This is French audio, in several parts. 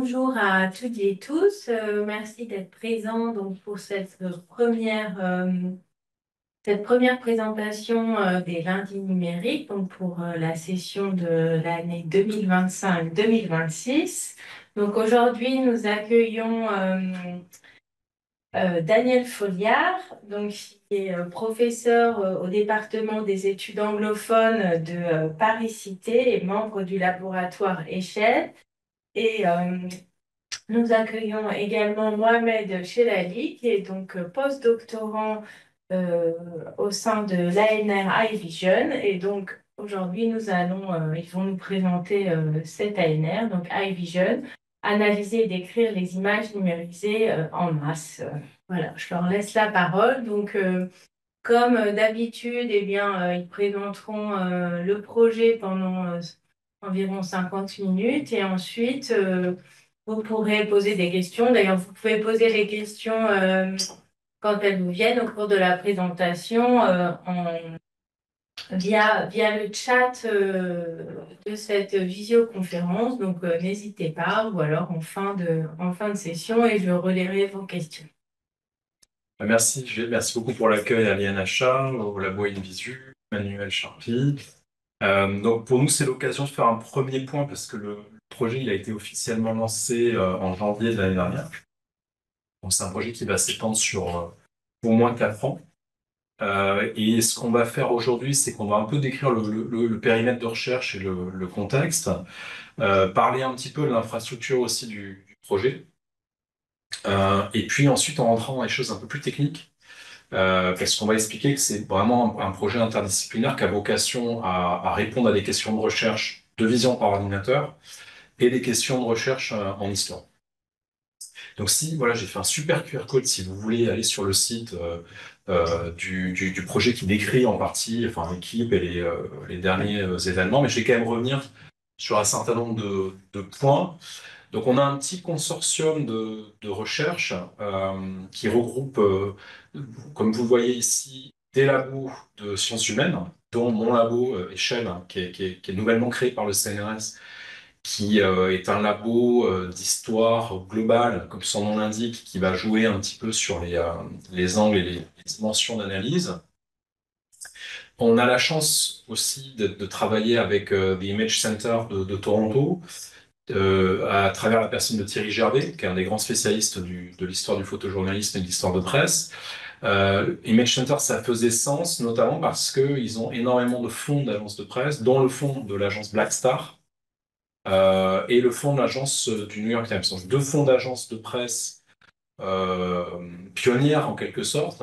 Bonjour à toutes et tous. Merci d'être présents donc, pour cette première présentation des lundis numériques donc pour la session de l'année 2025-2026. Donc aujourd'hui, nous accueillons Daniel Folliard, donc, qui est professeur au département des études anglophones de Paris-Cité et membre du laboratoire Échelle. Et nous accueillons également Mohamed Chelali, qui est donc postdoctorant euh, au sein de l'ANR iVision. Et donc, aujourd'hui, ils vont nous présenter cet ANR, donc iVision, analyser et décrire les images numérisées en masse. Voilà, je leur laisse la parole. Donc, comme d'habitude, eh bien, ils présenteront le projet pendant environ 50 minutes et ensuite, vous pourrez poser des questions. D'ailleurs, vous pouvez poser les questions quand elles vous viennent au cours de la présentation via le chat de cette visioconférence. Donc, n'hésitez pas ou alors en fin de session et je relayerai vos questions. Merci, merci beaucoup pour l'accueil à l'INHA, au Labo InVisu, Manuel Charpie. Donc pour nous, c'est l'occasion de faire un premier point parce que le projet il a été officiellement lancé en janvier de l'année dernière. Donc c'est un projet qui va s'étendre sur au moins 4 ans. Et ce qu'on va faire aujourd'hui, c'est qu'on va un peu décrire le périmètre de recherche et le contexte, parler un petit peu de l'infrastructure aussi du projet. Et puis ensuite, en rentrant dans les choses un peu plus techniques, parce qu'on va expliquer que c'est vraiment un projet interdisciplinaire qui a vocation à répondre à des questions de recherche de vision par ordinateur et des questions de recherche en histoire. Donc si, voilà, j'ai fait un super QR code si vous voulez aller sur le site du projet qui décrit en partie, enfin l'équipe et les derniers événements, mais je vais quand même revenir sur un certain nombre de points. Donc, on a un petit consortium de recherche qui regroupe, comme vous le voyez ici, des labos de sciences humaines, dont mon labo Échelle, hein, qui est nouvellement créé par le CNRS, qui est un labo d'histoire globale, comme son nom l'indique, qui va jouer un petit peu sur les angles et les dimensions d'analyse. On a la chance aussi de travailler avec the Image Center de Toronto, à travers la personne de Thierry Gervais, qui est un des grands spécialistes de l'histoire du photojournalisme et de l'histoire de presse. Image Center, ça faisait sens, notamment parce qu'ils ont énormément de fonds d'agences de presse, dont le fonds de l'agence Black Star et le fonds de l'agence du New York Times. Donc, deux fonds d'agences de presse euh, pionnières en quelque sorte,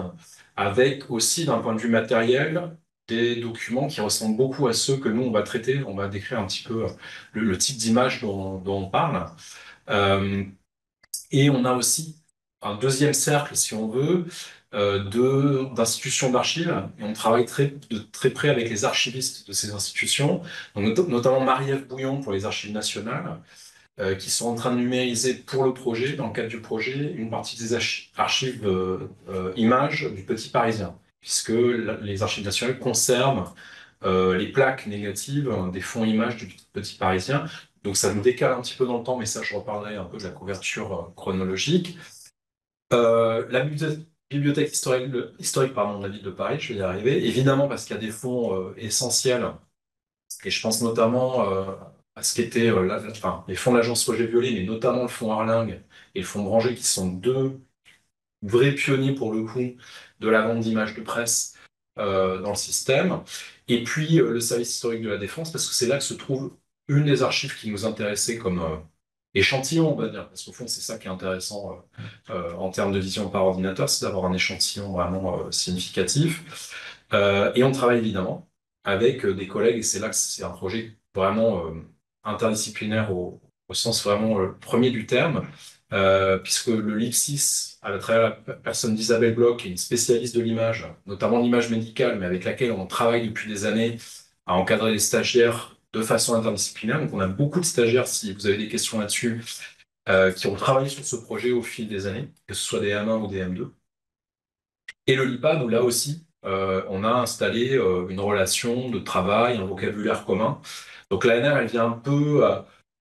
avec aussi d'un point de vue matériel des documents qui ressemblent beaucoup à ceux que nous on va traiter. On va décrire un petit peu le type d'image dont on parle. Et on a aussi un deuxième cercle, si on veut, d'institutions d'archives. Et on travaille de très près avec les archivistes de ces institutions, donc notamment Marie-Ève Bouillon pour les archives nationales, qui sont en train de numériser pour le projet, dans le cadre du projet, une partie des archives images du Petit Parisien, puisque les archives nationales conservent les plaques négatives des fonds images du Petit Parisien. Donc ça nous décale un petit peu dans le temps, mais ça, je reparlerai un peu de la couverture chronologique. La bibliothèque historique pardon, de la ville de Paris, je vais y arriver, évidemment parce qu'il y a des fonds essentiels, et je pense notamment à ce qu'étaient enfin, les fonds de l'agence Roger Violet, mais notamment le fonds Arlingue et le fonds Granger, qui sont deux vrais pionniers pour le coup de la vente d'images de presse dans le système. Et puis le service historique de la Défense, parce que c'est là que se trouve une des archives qui nous intéressait comme échantillon, on va dire, parce qu'au fond, c'est ça qui est intéressant en termes de vision par ordinateur, c'est d'avoir un échantillon vraiment significatif. Et on travaille évidemment avec des collègues, et c'est là que c'est un projet vraiment interdisciplinaire au sens vraiment premier du terme, puisque le LIPSIS, à travers la personne d'Isabelle Bloch, qui est une spécialiste de l'image, notamment l'image médicale, mais avec laquelle on travaille depuis des années à encadrer les stagiaires de façon interdisciplinaire. Donc on a beaucoup de stagiaires, si vous avez des questions là-dessus, qui ont travaillé sur ce projet au fil des années, que ce soit des M1 ou des M2. Et le LIPAD, où là aussi, on a installé une relation de travail, un vocabulaire commun. Donc l'ANR, elle vient un peu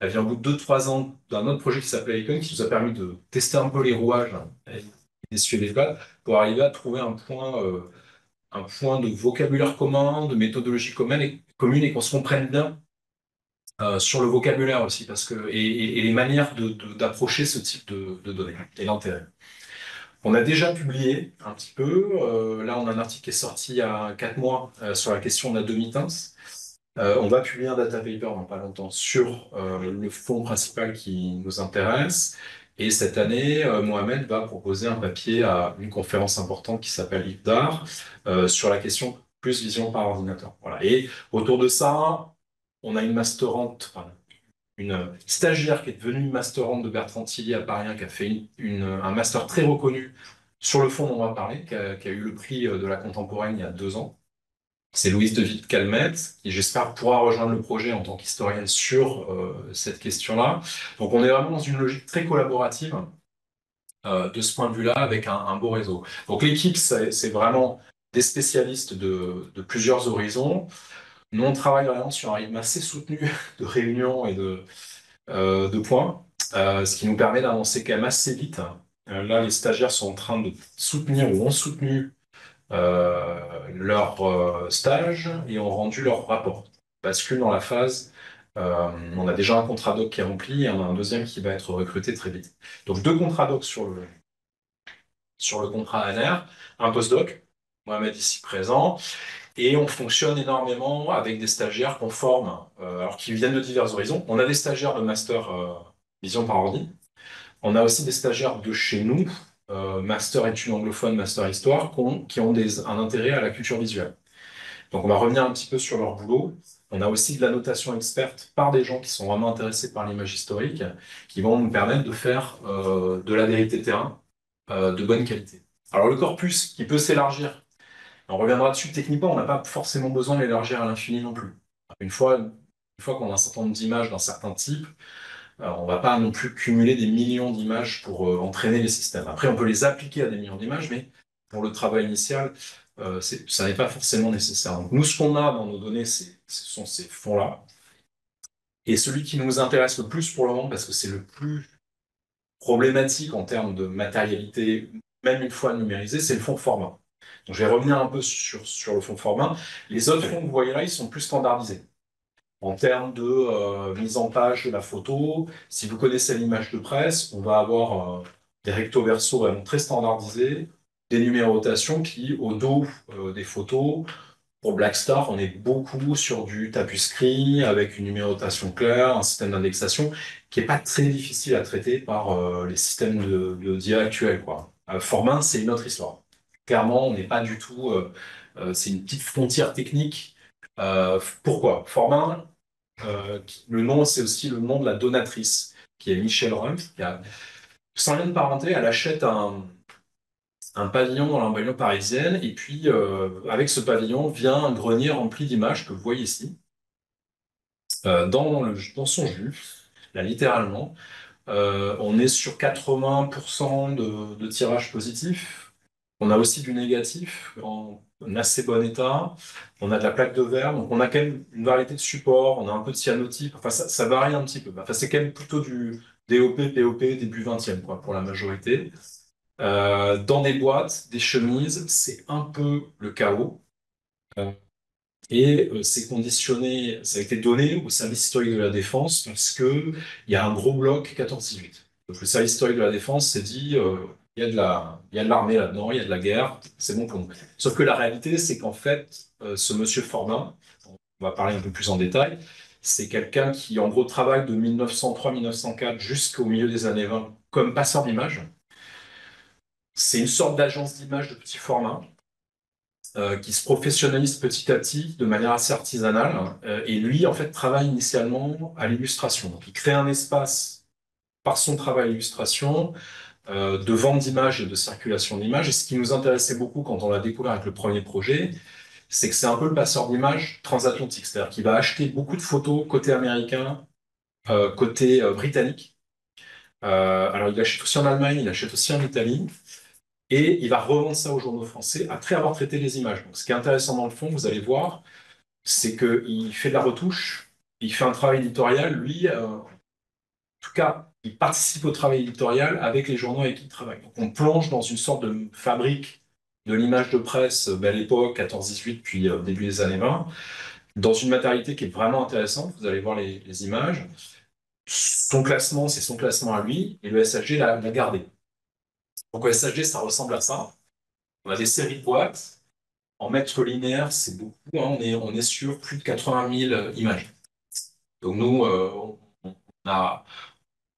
Elle vient au bout de 2, 3 ans d'un autre projet qui s'appelait Icon, qui nous a permis de tester un peu les rouages et d'essuyer les balles pour arriver à trouver un point de vocabulaire commun, de méthodologie commune et qu'on se comprenne bien sur le vocabulaire aussi, parce que, et les manières d'approcher ce type de données et l'intérêt. On a déjà publié un petit peu. Là, on a un article qui est sorti il y a 4 mois sur la question de la demi-teinte. On va publier un data paper dans pas longtemps sur le fond principal qui nous intéresse. Et cette année, Mohamed va proposer un papier à une conférence importante qui s'appelle IFDAR sur la question plus vision par ordinateur. Voilà. Et autour de ça, on a une masterante, enfin, une stagiaire qui est devenue une masterante de Bertrand Tilly à Paris 1, qui a fait un master très reconnu sur le fond dont on va parler, qui a eu le prix de la contemporaine il y a 2 ans. C'est Louise de Witt-Calmette, qui j'espère pourra rejoindre le projet en tant qu'historienne sur cette question-là. Donc on est vraiment dans une logique très collaborative de ce point de vue-là, avec un beau réseau. Donc l'équipe, c'est vraiment des spécialistes de plusieurs horizons. Nous, on travaille vraiment sur un rythme assez soutenu de réunions et de points, ce qui nous permet d'avancer quand même assez vite. Là, les stagiaires sont en train de soutenir ou ont soutenu leur stage et ont rendu leur rapport. Bascule dans la phase, on a déjà un contrat doc qui est rempli et on a un deuxième qui va être recruté très vite. Donc 2 contrats doc sur le contrat ANR, un postdoc, Mohamed ici présent, et on fonctionne énormément avec des stagiaires qu'on forme, alors qui viennent de divers horizons. On a des stagiaires de master vision par ordi. On a aussi des stagiaires de chez nous, master études anglophones, master histoire, qui ont un intérêt à la culture visuelle. Donc on va revenir un petit peu sur leur boulot. On a aussi de la notation experte par des gens qui sont vraiment intéressés par l'image historique, qui vont nous permettre de faire de la vérité terrain de bonne qualité. Alors le corpus qui peut s'élargir, on reviendra dessus techniquement, on n'a pas forcément besoin de l'élargir à l'infini non plus. Une fois qu'on a un certain nombre d'images d'un certain type, on ne va pas non plus cumuler des millions d'images pour entraîner les systèmes. Après, on peut les appliquer à des millions d'images, mais pour le travail initial, ça n'est pas forcément nécessaire. Donc, nous, ce qu'on a dans nos données, ce sont ces fonds-là. Et celui qui nous intéresse le plus pour le moment, parce que c'est le plus problématique en termes de matérialité, même une fois numérisé, c'est le fond format. Donc, je vais revenir un peu sur le fond format. Les autres fonds que vous voyez là, ils sont plus standardisés. En termes de mise en page de la photo, si vous connaissez l'image de presse, on va avoir des recto verso vraiment très standardisés, des numérotations qui, au dos des photos, pour Blackstar, on est beaucoup sur du tapuscrit avec une numérotation claire, un système d'indexation qui n'est pas très difficile à traiter par les systèmes d'IA actuels, quoi. Formin, c'est une autre histoire. Clairement, on n'est pas du tout. C'est une petite frontière technique. Pourquoi? Formin, le nom, c'est aussi le nom de la donatrice, qui est Michelle Rumpf, sans lien de parenté, elle achète un pavillon dans la banlieue parisienne, et puis avec ce pavillon vient un grenier rempli d'images que vous voyez ici, dans son jus, là littéralement. On est sur 80% de tirage positif. On a aussi du négatif en assez bon état. On a de la plaque de verre, donc on a quand même une variété de supports. On a un peu de cyanotype. Enfin, ça varie un petit peu. Enfin, c'est quand même plutôt du DOP, POP, début 20e, quoi, pour la majorité. Dans des boîtes, des chemises, c'est un peu le chaos. Euh, et c'est conditionné, ça a été donné au service historique de la Défense parce que il y a un gros bloc 14-18. Donc le service historique de la Défense s'est dit, il y a de l'armée là-dedans, il y a de la guerre, c'est bon pour nous. Sauf que la réalité, c'est qu'en fait, ce monsieur Formin, on va parler un peu plus en détail, c'est quelqu'un qui en gros travaille de 1903-1904 jusqu'au milieu des années 20 comme passeur d'images. C'est une sorte d'agence d'images de petit format qui se professionnalise petit à petit de manière assez artisanale. Et lui, en fait, travaille initialement à l'illustration. Donc, il crée un espace par son travail d'illustration, de vente d'images et de circulation d'images. Et ce qui nous intéressait beaucoup quand on l'a découvert avec le premier projet, c'est que c'est un peu le passeur d'images transatlantique. C'est-à-dire qu'il va acheter beaucoup de photos côté américain, côté britannique. Alors, il achète aussi en Allemagne, il achète aussi en Italie. Et il va revendre ça aux journaux français après avoir traité les images. Donc, ce qui est intéressant dans le fond, vous allez voir, c'est qu'il fait de la retouche, il fait un travail éditorial. Lui, tout cas, il participe au travail éditorial avec les journaux avec qui il travaille. Donc on plonge dans une sorte de fabrique de l'image de presse, belle époque, 14-18, puis début des années 20, dans une matérialité qui est vraiment intéressante. Vous allez voir les images. Son classement, c'est son classement à lui, et le SHG l'a gardé. Donc le SHG, ça ressemble à ça. On a des séries de boîtes. En mètres linéaires, c'est beaucoup, hein. On est sur plus de 80 000 images. Donc nous, a,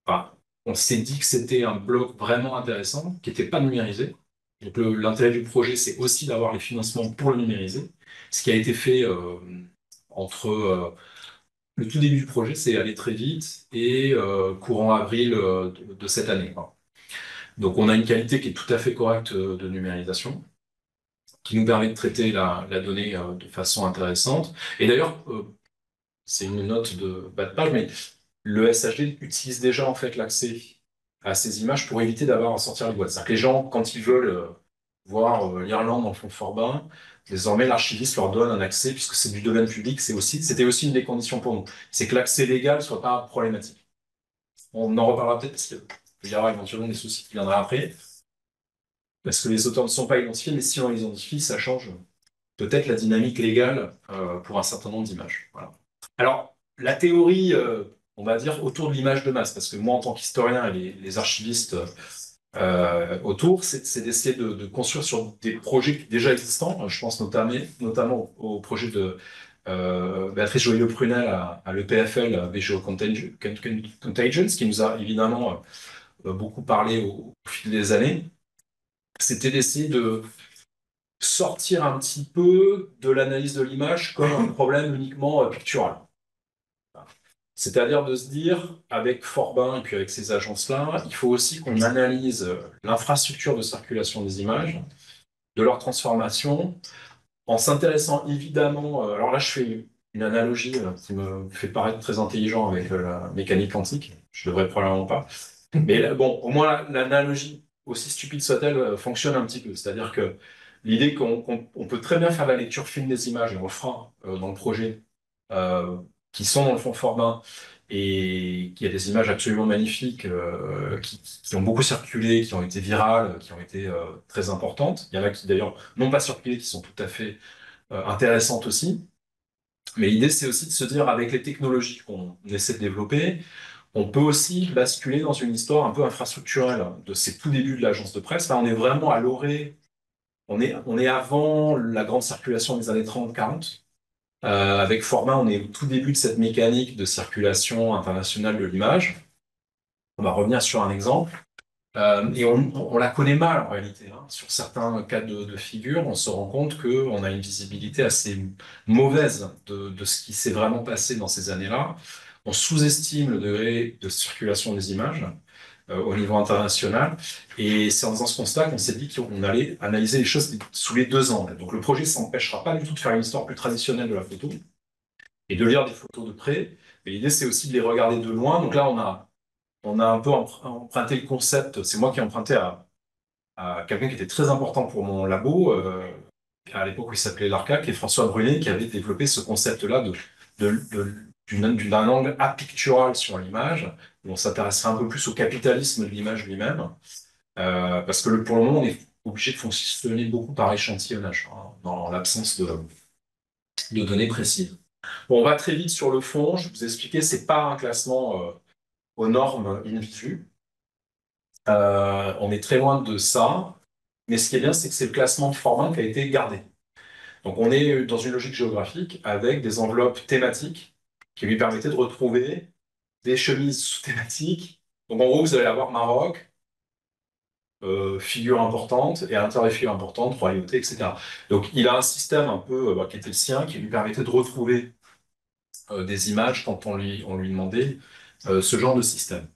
enfin, on s'est dit que c'était un bloc vraiment intéressant, qui n'était pas numérisé. Donc l'intérêt du projet, c'est aussi d'avoir les financements pour le numériser. Ce qui a été fait entre le tout début du projet, c'est allé très vite, et courant avril de cette année, quoi. Donc on a une qualité qui est tout à fait correcte de numérisation, qui nous permet de traiter la donnée de façon intéressante. Et d'ailleurs, c'est une note de bas de page, mais le SHD utilise déjà en fait l'accès à ces images pour éviter d'avoir à sortir les boîtes. C'est-à-dire que les gens, quand ils veulent voir l'Irlande dans le fond de Forbin, désormais l'archiviste leur donne un accès, puisque c'est du domaine public, c'était aussi une des conditions pour nous. C'est que l'accès légal soit pas problématique. On en reparlera peut-être parce qu'il y aura éventuellement des soucis qui viendraient après, parce que les auteurs ne sont pas identifiés, mais si on les identifie, ça change peut-être la dynamique légale pour un certain nombre d'images. Voilà. Alors, la théorie, on va dire, autour de l'image de masse, parce que moi, en tant qu'historien et les archivistes autour, c'est d'essayer de construire sur des projets déjà existants. Je pense notamment au projet de Béatrice Joyeux-Prunel à l'EPFL, Visual Contagions, qui nous a évidemment beaucoup parlé au fil des années. C'était d'essayer de sortir un petit peu de l'analyse de l'image comme un problème uniquement pictural. C'est-à-dire de se dire, avec Forbin et puis avec ces agences-là, il faut aussi qu'on analyse l'infrastructure de circulation des images, de leur transformation, en s'intéressant évidemment, alors là je fais une analogie qui me fait paraître très intelligent avec la mécanique quantique, je devrais probablement pas, mais là, bon, au moins l'analogie, aussi stupide soit-elle, fonctionne un petit peu. C'est-à-dire que l'idée qu'on peut très bien faire la lecture fine des images, et on le fera dans le projet, euh, qui sont dans le fond Forbin, et qui a des images absolument magnifiques, qui ont beaucoup circulé, qui ont été virales, qui ont été très importantes. Il y en a qui d'ailleurs n'ont pas circulé, qui sont tout à fait intéressantes aussi. Mais l'idée, c'est aussi de se dire, avec les technologies qu'on essaie de développer, on peut aussi basculer dans une histoire un peu infrastructurelle de ces tout débuts de l'agence de presse. Là, on est vraiment à l'orée, on est avant la grande circulation des années 30-40. Avec Format, on est au tout début de cette mécanique de circulation internationale de l'image. On va revenir sur un exemple. Et on la connaît mal en réalité, hein. Sur certains cas de figure, on se rend compte qu'on a une visibilité assez mauvaise de ce qui s'est vraiment passé dans ces années-là. On sous-estime le degré de circulation des images au niveau international. Et c'est en faisant ce constat qu'on s'est dit qu'on allait analyser les choses sous les deux angles. Donc le projet ne s'empêchera pas du tout de faire une histoire plus traditionnelle de la photo et de lire des photos de près. Mais l'idée, c'est aussi de les regarder de loin. Donc là, on a un peu emprunté le concept. C'est moi qui ai emprunté à quelqu'un qui était très important pour mon labo, à l'époque où il s'appelait l'ARCA, qui est François Brunet, qui avait développé ce concept-là d'un angle apictural sur l'image, où on s'intéresserait un peu plus au capitalisme de l'image lui-même, parce que pour le moment, on est obligé de fonctionner beaucoup par échantillonnage, hein, dans l'absence de données précises. Bon, on va très vite sur le fond. Je vais vous expliquer, c'est pas un classement aux normes in visu. On est très loin de ça. Mais ce qui est bien, c'est que c'est le classement de Forbin qui a été gardé. Donc on est dans une logique géographique avec des enveloppes thématiques qui lui permettaient de retrouver des chemises sous-thématiques. Donc en gros, vous allez avoir Maroc, figure importante, et à l'intérieur des figures importantes, royauté, etc. Donc il a un système un peu qui était le sien, qui lui permettait de retrouver des images quand on lui demandait ce genre de système.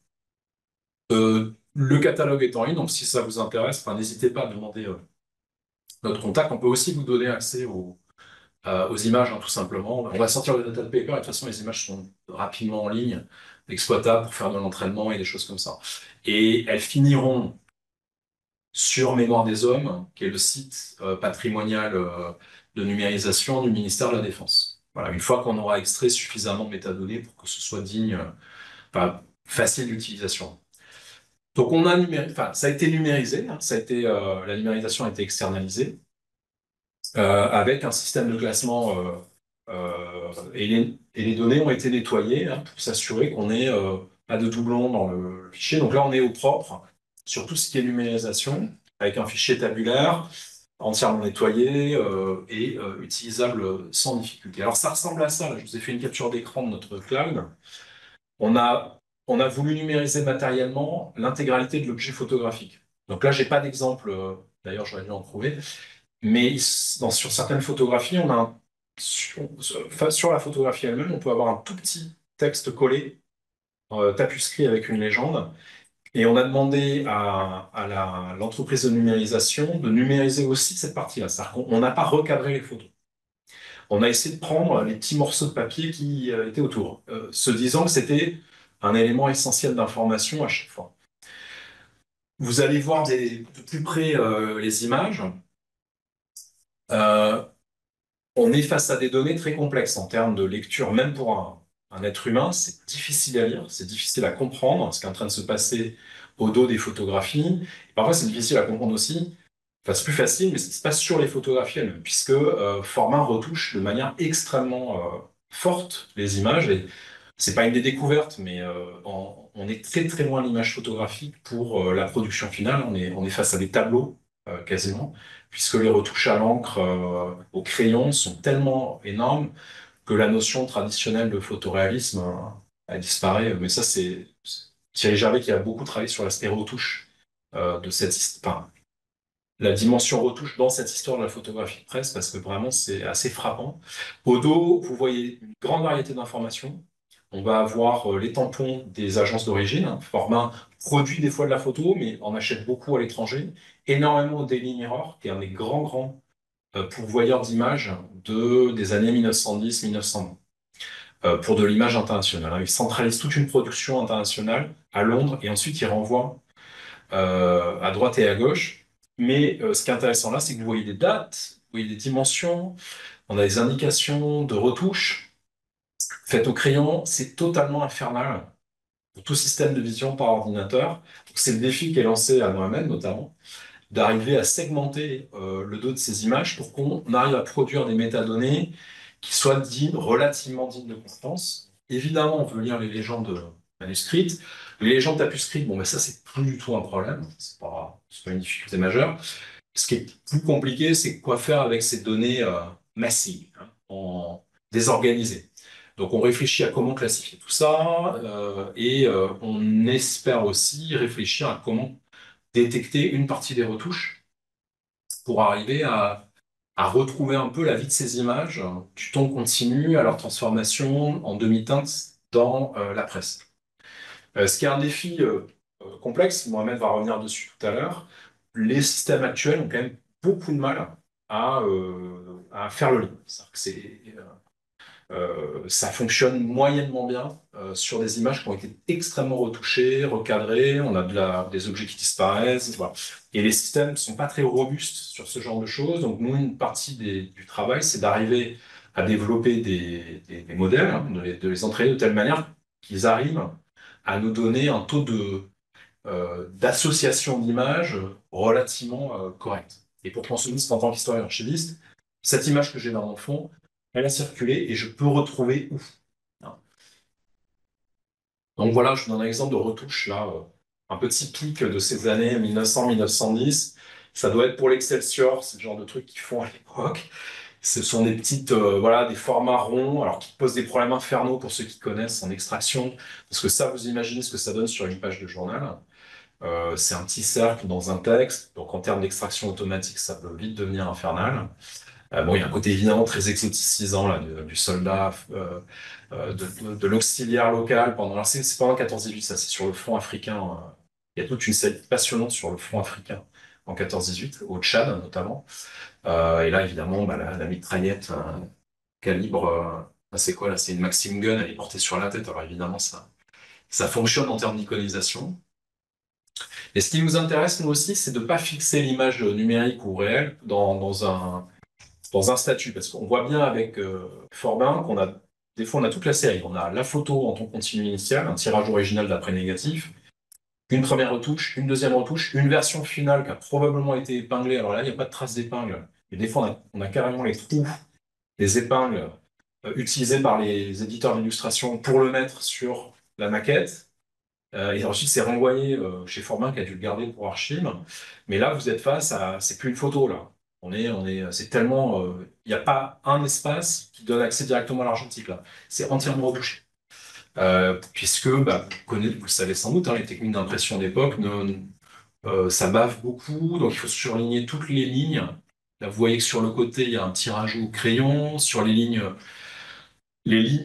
Le catalogue est en ligne, donc si ça vous intéresse, enfin, n'hésitez pas à demander notre contact. On peut aussi vous donner accès aux images, hein, tout simplement. On va sortir le data paper, et de toute façon, les images sont rapidement en ligne, exploitables pour faire de l'entraînement et des choses comme ça. Et elles finiront sur Mémoire des Hommes, qui est le site patrimonial de numérisation du ministère de la Défense. Voilà, une fois qu'on aura extrait suffisamment de métadonnées pour que ce soit digne, enfin, facile d'utilisation. Donc on a ça a été numérisé, hein, la numérisation a été externalisée avec un système de classement et les données ont été nettoyées hein, pour s'assurer qu'on n'ait pas de doublons dans le fichier. Donc là on est au propre sur tout ce qui est numérisation avec un fichier tabulaire entièrement nettoyé et utilisable sans difficulté. Alors ça ressemble à ça, là, je vous ai fait une capture d'écran de notre cloud. On a, on a voulu numériser matériellement l'intégralité de l'objet photographique. Donc là, j'ai pas d'exemple, d'ailleurs j'aurais dû en trouver, mais sur certaines photographies, sur la photographie elle-même, on peut avoir un tout petit texte collé, tapuscrit avec une légende, et on a demandé à l'entreprise de numérisation de numériser aussi cette partie-là. C'est-à-dire qu'on n'a pas recadré les photos. On a essayé de prendre les petits morceaux de papier qui étaient autour, se disant que c'était un élément essentiel d'information à chaque fois. Vous allez voir de plus près les images. Euh, on est face à des données très complexes en termes de lecture, même pour un être humain, c'est difficile à lire, c'est difficile à comprendre ce qui est en train de se passer au dos des photographies. Et parfois, c'est difficile à comprendre aussi. Enfin, c'est plus facile, mais ce qui se passe sur les photographies elles-mêmes, puisque Format retouche de manière extrêmement forte les images. Et c'est pas une des découvertes, mais on est très très loin de l'image photographique pour la production finale. On est face à des tableaux quasiment, puisque les retouches à l'encre, au crayon sont tellement énormes que la notion traditionnelle de photoréalisme a disparu. Mais ça, c'est Thierry Gervais qui a beaucoup travaillé sur l'aspect retouche de cette histoire, la dimension retouche dans cette histoire de la photographie de presse, parce que vraiment, c'est assez frappant. Au dos, vous voyez une grande variété d'informations. On va avoir les tampons des agences d'origine. Hein. Format produit des fois de la photo, mais en achète beaucoup à l'étranger. Énormément au Daily Mirror, qui est un des grands pourvoyeurs d'images des années 1910-1920, pour de l'image internationale. Hein. Il centralise toute une production internationale à Londres et ensuite il renvoie à droite et à gauche. Mais ce qui est intéressant là, c'est que vous voyez des dates, vous voyez des dimensions, on a des indications de retouches faites au crayon. C'est totalement infernal pour tout système de vision par ordinateur. C'est le défi qui est lancé à Mohamed notamment, d'arriver à segmenter le dos de ces images pour qu'on arrive à produire des métadonnées qui soient relativement dignes de confiance. Évidemment, on veut lire les légendes manuscrites. Les légendes tapuscrites, bon, ben ça, c'est plus du tout un problème. C'est pas une difficulté majeure. Ce qui est plus compliqué, c'est quoi faire avec ces données massives, hein, désorganisées. Donc, on réfléchit à comment classifier tout ça et on espère aussi réfléchir à comment détecter une partie des retouches pour arriver à retrouver un peu la vie de ces images, du ton continu à leur transformation en demi-teinte dans la presse. Ce qui est un défi complexe, Mohamed va revenir dessus tout à l'heure, les systèmes actuels ont quand même beaucoup de mal à faire le lien. C'est-à-dire que ça fonctionne moyennement bien sur des images qui ont été extrêmement retouchées, recadrées, on a des objets qui disparaissent, voilà. Et les systèmes ne sont pas très robustes sur ce genre de choses. Donc nous, une partie du travail, c'est d'arriver à développer des modèles, hein, de les entraîner de telle manière qu'ils arrivent à nous donner un taux d'association d'images relativement correct. Et pour transhumaniste, en tant qu'historien archiviste, cette image que j'ai dans mon fond, elle a circulé et je peux retrouver où. Donc voilà, je vous donne un exemple de retouche là, un petit pic de ces années 1900-1910. Ça doit être pour l'Excelsior, c'est le genre de trucs qu'ils font à l'époque. Ce sont des petites, voilà, des formats ronds, alors qui posent des problèmes infernaux pour ceux qui connaissent en extraction, parce que ça, vous imaginez ce que ça donne sur une page de journal. C'est un petit cercle dans un texte, donc en termes d'extraction automatique, ça peut vite devenir infernal. Bon, il y a un côté évidemment très exoticisant là, du soldat, de l'auxiliaire local pendant. Alors, c'est pendant 14-18, ça, c'est sur le front africain. Il y a toute une série passionnante sur le front africain en 14-18, au Tchad notamment. Et là, évidemment, bah, la mitraillette calibre, c'est quoi là? C'est une Maxim Gun, elle est portée sur la tête. Alors évidemment, ça fonctionne en termes d'iconisation. Et ce qui nous intéresse, nous aussi, c'est de ne pas fixer l'image numérique ou réelle dans un statut, parce qu'on voit bien avec Forbin qu'on a des fois, on a toute la série. On a la photo en ton continu initial, un tirage original d'après négatif, une première retouche, une deuxième retouche, une version finale qui a probablement été épinglée. Alors là, il n'y a pas de trace d'épingle. Et des fois, on a carrément les trous des épingles utilisées par les éditeurs d'illustration pour le mettre sur la maquette. Et ensuite, c'est renvoyé chez Formin qui a dû le garder pour archive. Mais là, vous êtes face à, c'est plus une photo là. C'est tellement, il n'y a pas un espace qui donne accès directement à l'argentique là. C'est entièrement retouché. Puisque, bah, vous le savez sans doute, hein, les techniques d'impression d'époque, ça bave beaucoup, donc il faut surligner toutes les lignes. Là, vous voyez que sur le côté, il y a un petit rajout au crayon. Sur les lignes,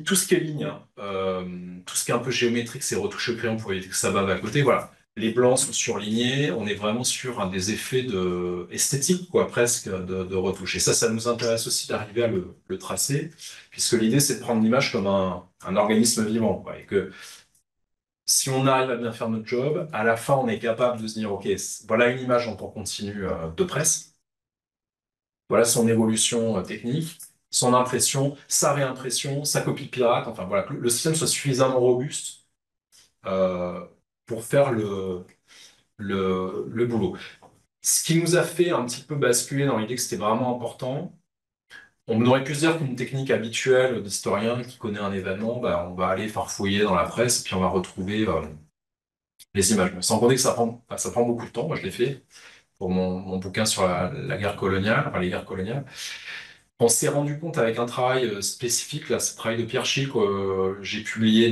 tout ce qui est ligne, hein, tout ce qui est un peu géométrique, c'est retouché au crayon pour éviter que ça bave à côté. Voilà. Les blancs sont surlignés. On est vraiment sur un des effets esthétiques, quoi, presque, de retouche. Et ça nous intéresse aussi d'arriver à le tracer, puisque l'idée, c'est de prendre l'image comme un organisme vivant, quoi, et que si on arrive à bien faire notre job, à la fin, on est capable de se dire, OK, voilà une image en temps continu de presse. Voilà son évolution technique, son impression, sa réimpression, sa copie pirate. Enfin voilà, que le système soit suffisamment robuste euh, pour faire le boulot. Ce qui nous a fait un petit peu basculer dans l'idée que c'était vraiment important, on aurait pu se dire qu'une technique habituelle d'historien qui connaît un événement, bah, on va aller farfouiller dans la presse, puis on va retrouver les images. Mais sans compter que ça prend beaucoup de temps. Moi, je l'ai fait pour mon bouquin sur la guerre coloniale, enfin les guerres coloniales. On s'est rendu compte avec un travail spécifique, là, ce travail de Pierre Schick, j'ai publié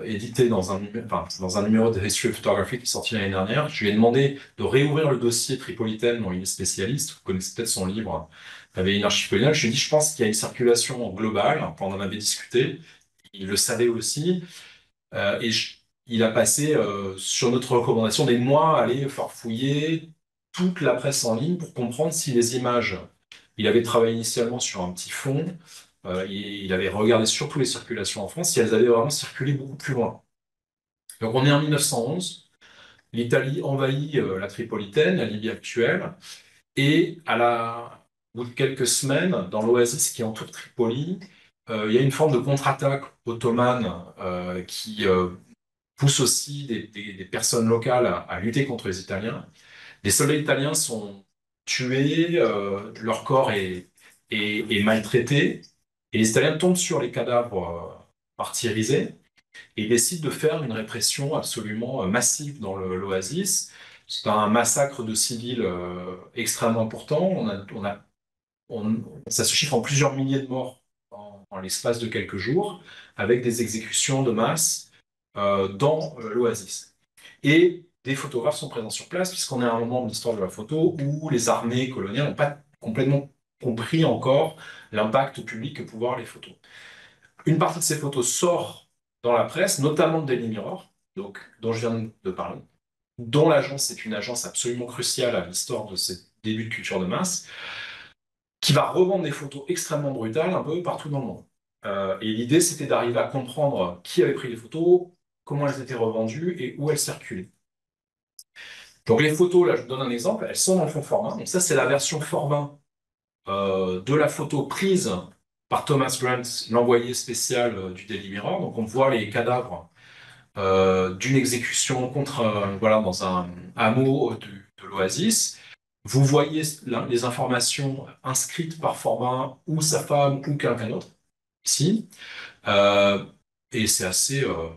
édité dans un numéro de History of Photography qui est sorti l'année dernière. Je lui ai demandé de réouvrir le dossier Tripolitaine, dont il est spécialiste. Vous connaissez peut-être son livre, La Vieille Anarchie coloniale. Je lui ai dit, je pense qu'il y a une circulation globale. On en avait discuté. Il le savait aussi. Et il a passé, sur notre recommandation, des mois à aller farfouiller toute la presse en ligne pour comprendre si les images. Il avait travaillé initialement sur un petit fond. Il avait regardé surtout les circulations en France, si elles avaient vraiment circulé beaucoup plus loin. Donc on est en 1911. L'Italie envahit la Tripolitaine, la Libye actuelle, et au bout de quelques semaines, dans l'oasis qui entoure Tripoli, il y a une forme de contre-attaque ottomane qui pousse aussi des personnes locales à lutter contre les Italiens. Les soldats italiens sont tués, leur corps est maltraité, et les Italiens tombent sur les cadavres martyrisés et décident de faire une répression absolument massive dans l'Oasis. C'est un massacre de civils extrêmement important. Ça se chiffre en plusieurs milliers de morts en l'espace de quelques jours, avec des exécutions de masse dans l'Oasis. Et des photographes sont présents sur place, puisqu'on est à un moment de l'histoire de la photo où les armées coloniales n'ont pas complètement compris encore l'impact public que pouvaient avoir les photos. Une partie de ces photos sort dans la presse, notamment de Daily Mirror, donc, dont je viens de parler, dont l'agence est une agence absolument cruciale à l'histoire de ces débuts de culture de masse, qui va revendre des photos extrêmement brutales un peu partout dans le monde. Et l'idée, c'était d'arriver à comprendre qui avait pris les photos, comment elles étaient revendues et où elles circulaient. Donc les photos, là je vous donne un exemple, elles sont dans le fond format. Donc ça c'est la version format de la photo prise par Thomas Grant, l'envoyé spécial du Daily Mirror. Donc on voit les cadavres d'une exécution voilà, dans un hameau de l'Oasis. Vous voyez là, les informations inscrites par Forbin ou sa femme ou quelqu'un d'autre ici. Euh, et c'est assez euh,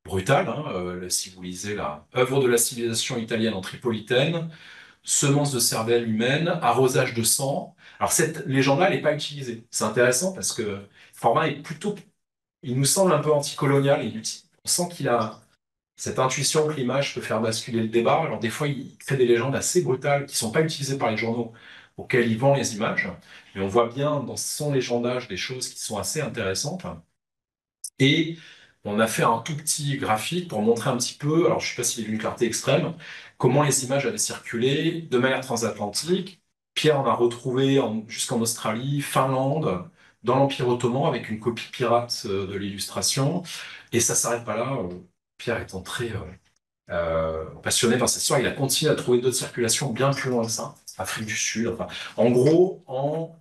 brutal, hein, si vous lisez la œuvre de la civilisation italienne en Tripolitaine, semences de cervelle humaine, arrosage de sang. Alors cette légende-là, elle n'est pas utilisée. C'est intéressant parce que Forbin est plutôt, il nous semble un peu anticolonial. On sent qu'il a cette intuition que l'image peut faire basculer le débat. Alors des fois, il crée des légendes assez brutales qui ne sont pas utilisées par les journaux auxquels il vend les images. Mais on voit bien dans son légendage des choses qui sont assez intéressantes. Et on a fait un tout petit graphique pour montrer un petit peu, alors je ne sais pas s'il est d'une clarté extrême, comment les images avaient circulé de manière transatlantique. Pierre en a retrouvé jusqu'en Australie, Finlande, dans l'Empire ottoman avec une copie pirate de l'illustration. Et ça ne s'arrête pas là. Pierre étant très passionné par cette histoire, il a continué à trouver d'autres circulations bien plus loin que ça, Afrique du Sud. Enfin, en gros, en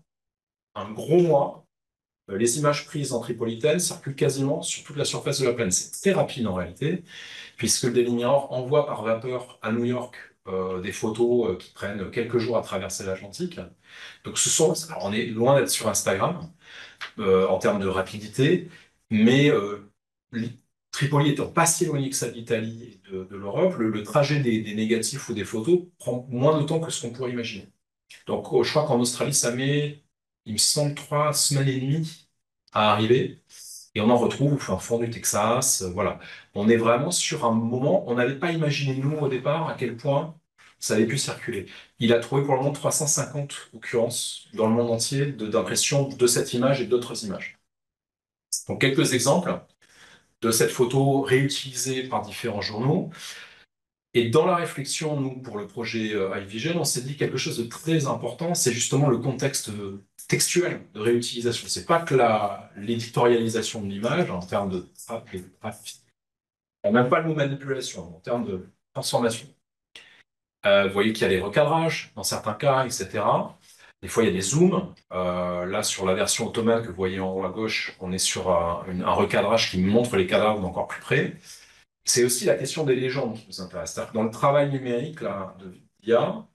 un gros mois, les images prises en Tripolitaine circulent quasiment sur toute la surface de la planète. C'est très rapide en réalité, puisque le Daily Mirror envoie par vapeur à New York des photos qui prennent quelques jours à traverser l'Atlantique. Donc alors on est loin d'être sur Instagram en termes de rapidité, mais Tripoli étant pas si éloigné que ça de l'Italie et de l'Europe, le trajet des négatifs ou des photos prend moins de temps que ce qu'on pourrait imaginer. Donc je crois qu'en Australie, ça met, il me semble, 3 semaines et demie à arriver. Et on en retrouve au fond du Texas, voilà. On est vraiment sur un moment, on n'avait pas imaginé, nous, au départ, à quel point ça avait pu circuler. Il a trouvé pour le moment 350 occurrences dans le monde entier d'impression de cette image et d'autres images. Donc, quelques exemples de cette photo réutilisée par différents journaux. Et dans la réflexion, nous, pour le projet iVision, on s'est dit quelque chose de très important, c'est justement le contexte textuel de réutilisation. C'est pas que l'éditorialisation de l'image en termes de trafic, même pas le mot manipulation, en termes de transformation. Vous voyez qu'il y a des recadrages dans certains cas, etc. Des fois, il y a des zooms. Là, sur la version automate que vous voyez en haut à gauche, on est sur un recadrage qui montre les cadavres d'encore plus près. C'est aussi la question des légendes qui nous intéresse. C'est-à-dire que dans le travail numérique là, de l'IA,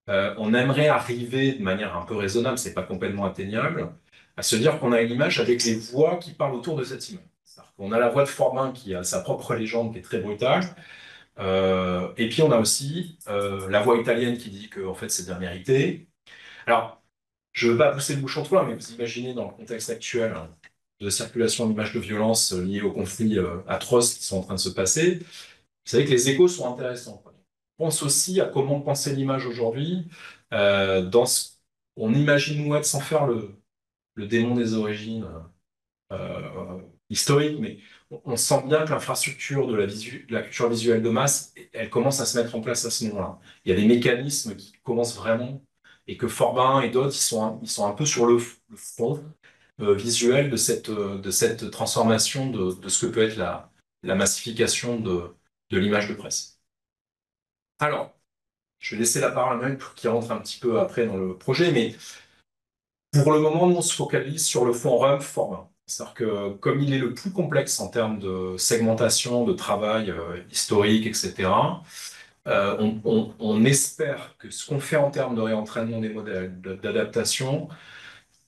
on aimerait arriver de manière un peu raisonnable, c'est pas complètement atteignable, à se dire qu'on a une image avec les voix qui parlent autour de cette image. C'est-à-dire qu'on a la voix de Forbin qui a sa propre légende qui est très brutale, et puis on a aussi la voix italienne qui dit que en fait c'est bien mérité. Alors, je ne veux pas pousser le bouchon trop loin, mais vous imaginez dans le contexte actuel de circulation d'images de violence liées aux conflits atroces qui sont en train de se passer, vous savez que les échos sont intéressants, quoi. On pense aussi à comment penser l'image aujourd'hui. On imagine Mouette sans faire le démon des origines historiques, mais on sent bien que l'infrastructure de la culture visuelle de masse, elle commence à se mettre en place à ce moment-là. Il y a des mécanismes qui commencent vraiment, et que Forbin et d'autres, ils sont un peu sur le front visuel de cette transformation de ce que peut être la massification de l'image de presse. Alors, je vais laisser la parole à Noël pour qu'il rentre un petit peu après dans le projet, mais pour le moment, nous, on se focalise sur le fond RUMP Forbin. C'est-à-dire que comme il est le plus complexe en termes de segmentation, de travail historique, etc., on espère que ce qu'on fait en termes de réentraînement des modèles, d'adaptation,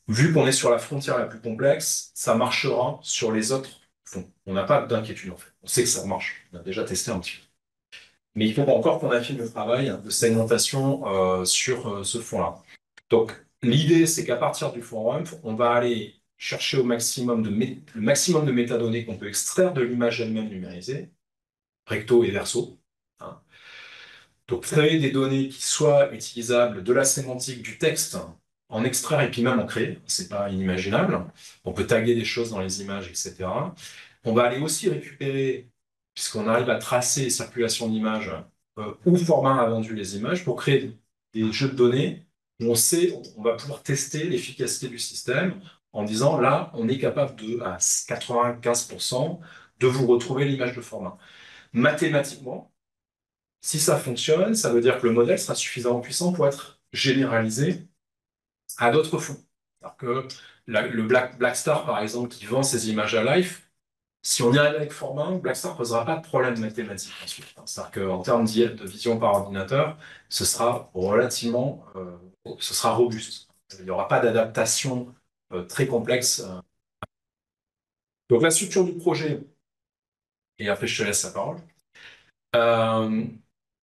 vu qu'on est sur la frontière la plus complexe, ça marchera sur les autres fonds. On n'a pas d'inquiétude en fait. On sait que ça marche. On a déjà testé un petit peu. Mais il faut encore qu'on affine le travail de segmentation sur ce fond-là. Donc, l'idée, c'est qu'à partir du fond RUMP, on va aller chercher le maximum de métadonnées qu'on peut extraire de l'image elle-même numérisée, recto et verso, hein. Donc, créer des données qui soient utilisables de la sémantique du texte, en extraire et puis même en créer, c'est pas inimaginable. On peut taguer des choses dans les images, etc. On va aller aussi récupérer, puisqu'on arrive à tracer les circulations d'images, où Formin a vendu les images, pour créer des jeux de données où on va pouvoir tester l'efficacité du système en disant là, on est capable à 95% de vous retrouver l'image de Formin. Mathématiquement, si ça fonctionne, ça veut dire que le modèle sera suffisamment puissant pour être généralisé à d'autres fonds. Alors que le Blackstar, par exemple, qui vend ses images à Life, si on y arrive avec Formin, Blackstar ne posera pas de problème mathématique ensuite. C'est-à-dire qu'en termes de vision par ordinateur, ce sera ce sera robuste. Il n'y aura pas d'adaptation très complexe. Donc la structure du projet, et après je te laisse la parole, euh,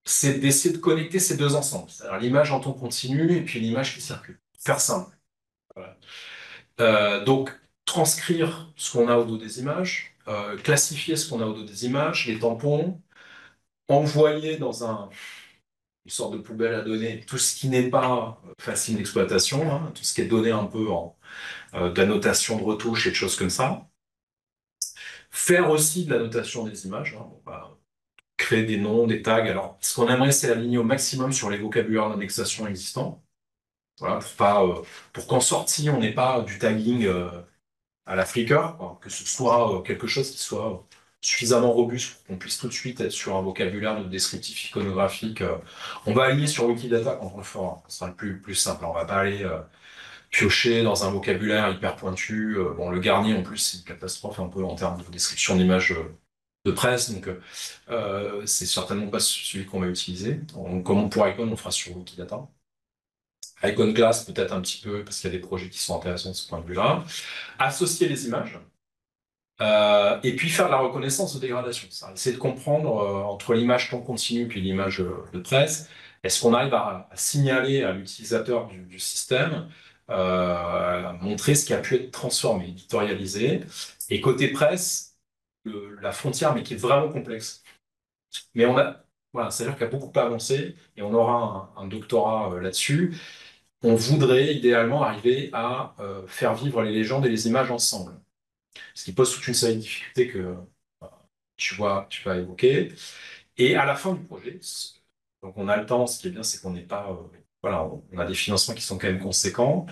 c'est d'essayer de connecter ces deux ensembles, c'est-à-dire l'image en temps continu et puis l'image qui circule. Faire simple. Voilà. Donc, transcrire ce qu'on a au dos des images, classifier ce qu'on a au dos des images, les tampons, envoyer dans une sorte de poubelle à données tout ce qui n'est pas facile d'exploitation, hein, tout ce qui est donné un peu d'annotation de retouches et de choses comme ça. Faire aussi de l'annotation des images, hein, on va créer des noms, des tags. Alors, ce qu'on aimerait, c'est aligner au maximum sur les vocabulaires d'indexation existants. Voilà, pour qu'en sortie, on n'ait pas du tagging à la Flickr, quoi, que ce soit quelque chose qui soit suffisamment robuste pour qu'on puisse tout de suite être sur un vocabulaire de descriptif iconographique. On va aligner sur Wikidata quand on le fera, ce sera le plus simple. On va pas aller piocher dans un vocabulaire hyper pointu. Bon, le Garnier, en plus, c'est une catastrophe un peu en termes de description d'image de presse, donc c'est certainement pas celui qu'on va utiliser. Comme pour Icon, on fera sur Wikidata. Icon Class, peut-être un petit peu, parce qu'il y a des projets qui sont intéressants de ce point de vue-là. Associer les images. Et puis faire de la reconnaissance de dégradation. Ça, essayer de comprendre entre l'image temps continu puis l'image de presse, est-ce qu'on arrive à signaler à l'utilisateur du système, montrer ce qui a pu être transformé, éditorialisé. Et côté presse, la frontière, mais qui est vraiment complexe. Mais voilà, c'est-à-dire qu'il y a beaucoup avancé et on aura un doctorat là-dessus. On voudrait idéalement arriver à faire vivre les légendes et les images ensemble, ce qui pose toute une série de difficultés que tu vas évoquer. Et à la fin du projet, donc on a le temps, ce qui est bien, c'est qu'on n'est pas, voilà, on a des financements qui sont quand même conséquents.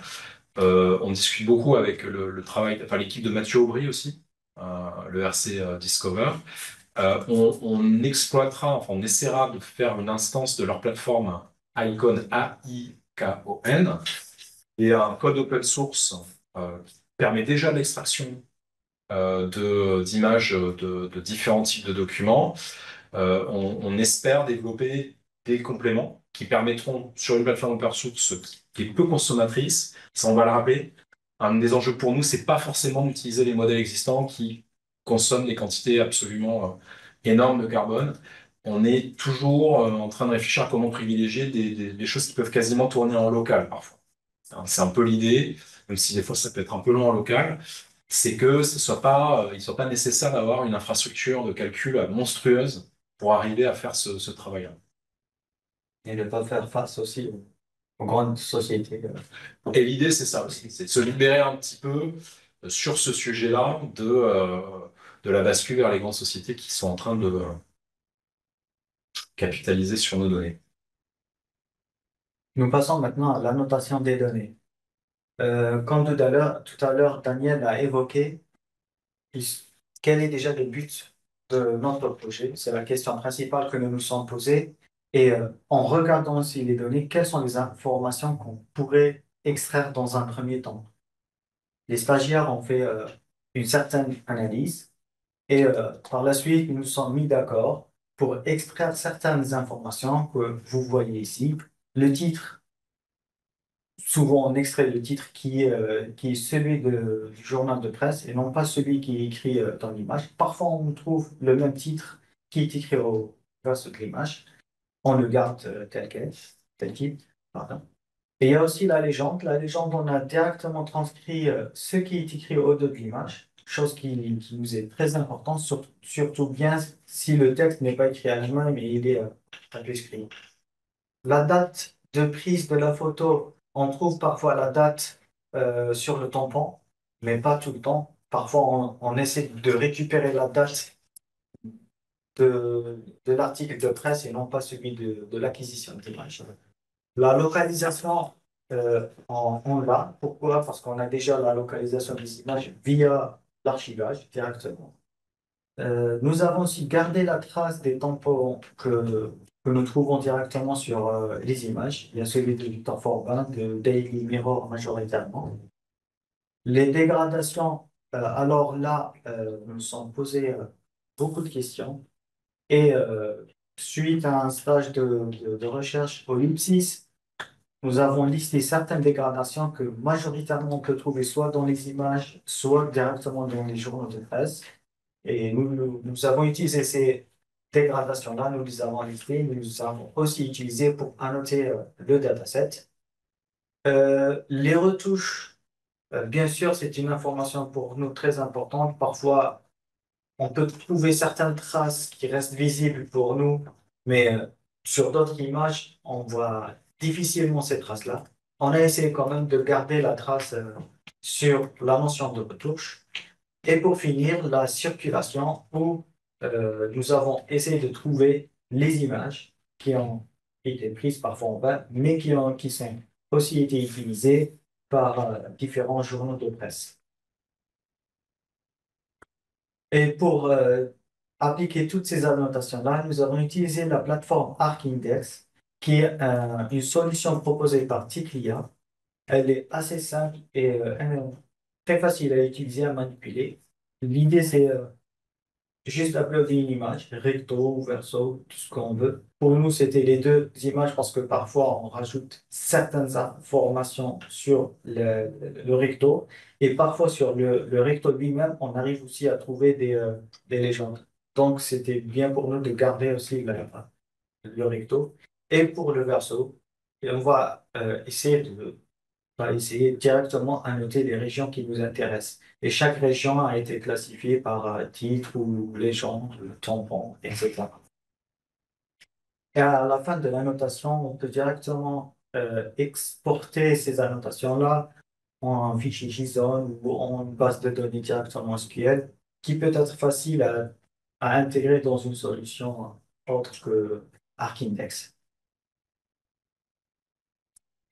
On discute beaucoup avec le travail, enfin l'équipe de Mathieu Aubry aussi, le RC Discover. On exploitera, enfin on essaiera de faire une instance de leur plateforme Icon, AIKON, et un code open source qui permet déjà l'extraction d'images de différents types de documents. On espère développer des compléments qui permettront, sur une plateforme open source qui est peu consommatrice, ça on va le rappeler, un des enjeux pour nous, c'est pas forcément d'utiliser les modèles existants qui consomment des quantités absolument énormes de carbone. On est toujours en train de réfléchir à comment privilégier des choses qui peuvent quasiment tourner en local parfois. Hein, c'est un peu l'idée, même si des fois ça peut être un peu long en local, c'est que il soit pas nécessaire d'avoir une infrastructure de calcul monstrueuse pour arriver à faire ce travail-là. Et ne pas faire face aussi aux grandes sociétés. Et l'idée, c'est ça aussi, c'est de se libérer un petit peu sur ce sujet-là de la bascule vers les grandes sociétés qui sont en train de capitaliser sur nos données. Nous passons maintenant à l'annotation des données. Comme tout à l'heure, Daniel a évoqué il- quel est déjà le but de notre projet. C'est la question principale que nous nous sommes posée. Et en regardant aussi les données, quelles sont les informations qu'on pourrait extraire dans un premier temps? Les stagiaires ont fait une certaine analyse et par la suite, nous nous sommes mis d'accord pour extraire certaines informations que vous voyez ici. Le titre, souvent on extrait le titre qui est celui du journal de presse et non pas celui qui est écrit dans l'image. Parfois, on trouve le même titre qui est écrit au verso de l'image. On le garde tel quel, tel titre, pardon. Et il y a aussi la légende. La légende, on a directement transcrit ce qui est écrit au-dessus de l'image, chose qui nous est très importante, surtout bien si le texte n'est pas écrit à la main, mais il est écrit. La date de prise de la photo, on trouve parfois la date sur le tampon, mais pas tout le temps. Parfois, on essaie de récupérer la date de l'article de presse et non pas celui de l'acquisition de l'image. La localisation, on l'a. Pourquoi? Parce qu'on a déjà la localisation des images via l'archivage directement. Nous avons aussi gardé la trace des tampons que nous trouvons directement sur les images. Il y a celui de Victor Forbin, de Daily Mirror majoritairement. Les dégradations, alors là, nous nous sommes posés beaucoup de questions. Et suite à un stage de recherche au LIPSIS, nous avons listé certaines dégradations que majoritairement on peut trouver soit dans les images, soit directement dans les journaux de presse. Et nous avons utilisé ces dégradations-là, nous les avons listées, nous les avons aussi utilisées pour annoter le dataset. Les retouches, bien sûr, c'est une information pour nous très importante. Parfois, on peut trouver certaines traces qui restent visibles pour nous, mais sur d'autres images, on voit difficilement ces traces-là. On a essayé quand même de garder la trace sur la notion de retouche. Et pour finir, la circulation, où nous avons essayé de trouver les images qui ont été prises parfois en vain, mais qui sont aussi été utilisées par différents journaux de presse. Et pour appliquer toutes ces annotations-là, nous avons utilisé la plateforme ArcIndex, qui est une solution proposée par Ticlia. Elle est assez simple et très facile à utiliser, à manipuler. L'idée, c'est juste uploader une image, recto ou verso, tout ce qu'on veut. Pour nous, c'était les deux images parce que parfois, on rajoute certaines informations sur le recto et parfois sur le recto lui-même, on arrive aussi à trouver des légendes. Donc, c'était bien pour nous de garder aussi le recto. Et pour le verso, et on va essayer directement à noter les régions qui nous intéressent. Et chaque région a été classifiée par titre ou légende, tampon, etc. Et à la fin de l'annotation, on peut directement exporter ces annotations-là en fichier JSON ou en base de données directement SQL, qui peut être facile à intégrer dans une solution autre que ArcIndex.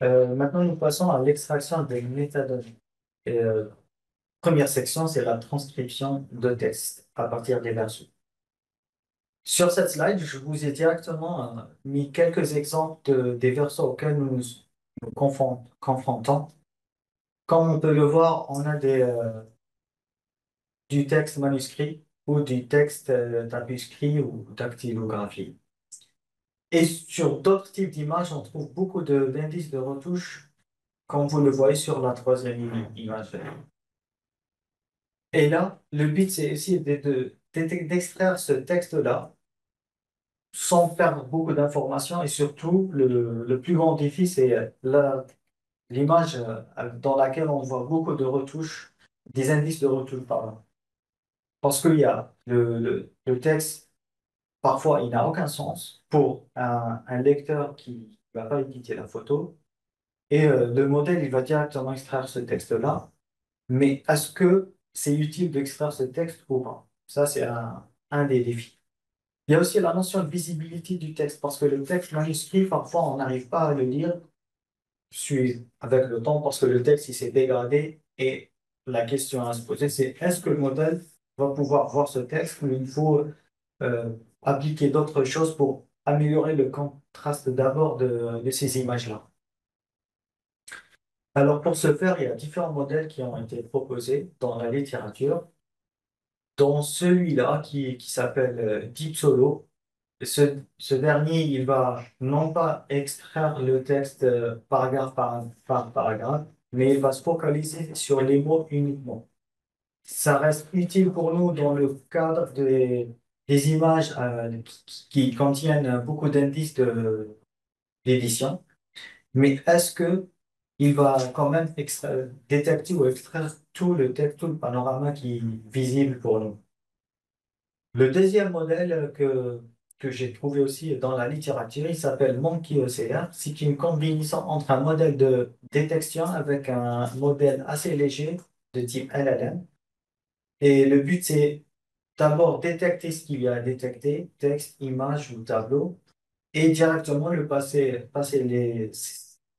Maintenant, nous passons à l'extraction des métadonnées. Et, première section, c'est la transcription de texte à partir des versos. Sur cette slide, je vous ai directement mis quelques exemples des versos auxquels nous confrontons. Comme on peut le voir, on a du texte manuscrit ou du texte tapuscrit ou dactylographie. Et sur d'autres types d'images, on trouve beaucoup d'indices de retouche, comme vous le voyez sur la troisième image. Et là, le but, c'est essayer d'extraire ce texte-là sans perdre beaucoup d'informations et surtout, le plus grand défi, c'est l'image dans laquelle on voit beaucoup de retouches, des indices de retouche, pardon. Parce qu'il y a le texte, parfois, il n'a aucun sens pour un lecteur qui ne va pas éditer la photo et le modèle, il va directement extraire ce texte-là. Mais est-ce que c'est utile d'extraire ce texte ou pas? Ça, c'est un des défis. Il y a aussi la notion de visibilité du texte, parce que le texte manuscrit, parfois, on n'arrive pas à le lire avec le temps, parce que le texte, il s'est dégradé. Et la question à se poser, c'est est-ce que le modèle va pouvoir voir ce texte ou il faut appliquer d'autres choses pour améliorer le contraste d'abord de ces images-là? Alors, pour ce faire, il y a différents modèles qui ont été proposés dans la littérature, dont celui-là qui s'appelle Deep Solo. Ce dernier, il va non pas extraire le texte paragraphe par paragraphe, mais il va se focaliser sur les mots uniquement. Ça reste utile pour nous dans le cadre des images qui contiennent beaucoup d'indices d'édition, mais est-ce que il va quand même détecter ou extraire tout le texte, tout le panorama qui est visible pour nous? Le deuxième modèle que j'ai trouvé aussi dans la littérature, il s'appelle Monkey OCR. C'est une combinaison entre un modèle de détection avec un modèle assez léger de type LLM. Et le but, c'est d'abord détecter ce qu'il y a à détecter, texte, image ou tableau, et directement le passer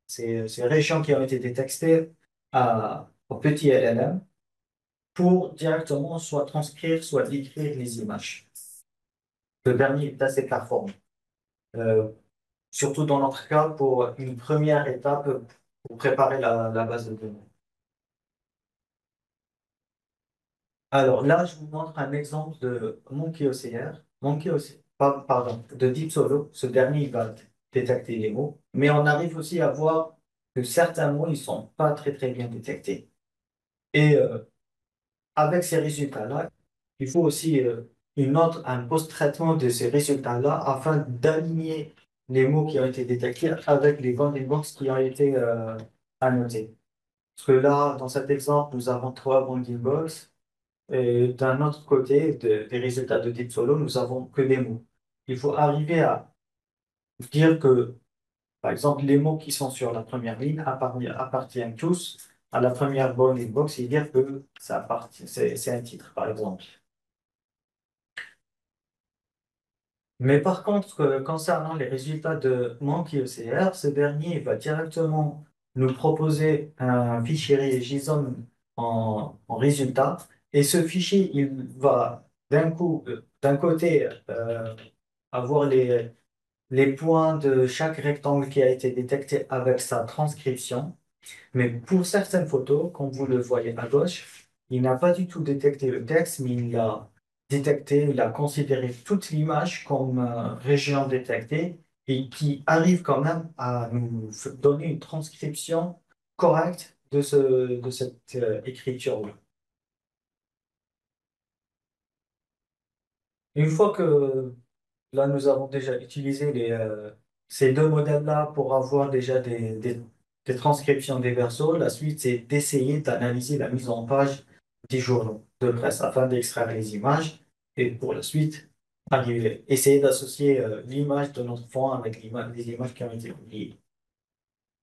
ces régions qui ont été détectées au petit LLM pour directement soit transcrire, soit écrire les images. Le dernier est assez performant. Euh, Surtout dans notre cas pour une première étape pour préparer la base de données. Alors là, je vous montre un exemple de Monkey OCR. Pardon, de Deep Solo. Ce dernier, il va détecter les mots, mais on arrive aussi à voir que certains mots, ils sont pas très très bien détectés. Et avec ces résultats-là, il faut aussi un post-traitement de ces résultats-là afin d'aligner les mots qui ont été détectés avec les bounding box qui ont été annotés. Parce que là, dans cet exemple, nous avons trois bounding box et d'un autre côté, des résultats de type solo, nous avons que des mots. Il faut arriver à dire que, par exemple, les mots qui sont sur la première ligne appartiennent tous à la première bounding box et dire que c'est un titre, par exemple. Mais par contre, concernant les résultats de Monkey OCR, ce dernier va directement nous proposer un fichier JSON en résultat. Et ce fichier, il va d'un côté, avoir les points de chaque rectangle qui a été détecté avec sa transcription. Mais pour certaines photos, comme vous le voyez à gauche, il n'a pas du tout détecté le texte, mais il a détecté, il a considéré toute l'image comme région détectée et qui arrive quand même à nous donner une transcription correcte de cette écriture-là. Une fois que là, nous avons déjà utilisé ces deux modèles-là pour avoir déjà des transcriptions des versos. La suite, c'est d'essayer d'analyser la mise en page des journaux de presse afin d'extraire les images et pour la suite, essayer d'associer l'image de notre fond avec les images qui ont été publiées.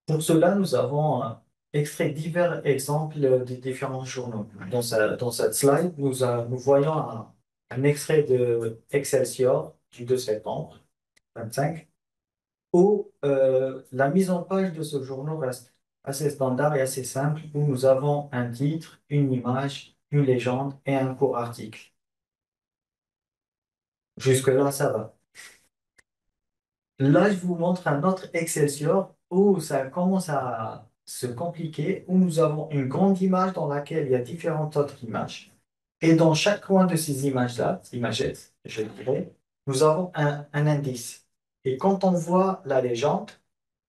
Pour cela, nous avons extrait divers exemples des différents journaux. Dans cette slide, nous voyons un extrait de Excelsior du 2 septembre 25, où la mise en page de ce journal reste assez standard et assez simple, où nous avons un titre, une image, une légende et un court article. Jusque-là, ça va. Là, je vous montre un autre Excelsior où ça commence à se compliquer, où nous avons une grande image dans laquelle il y a différentes autres images. Et dans chaque coin de ces images-là, imagettes, je dirais, nous avons un indice. Et quand on voit la légende,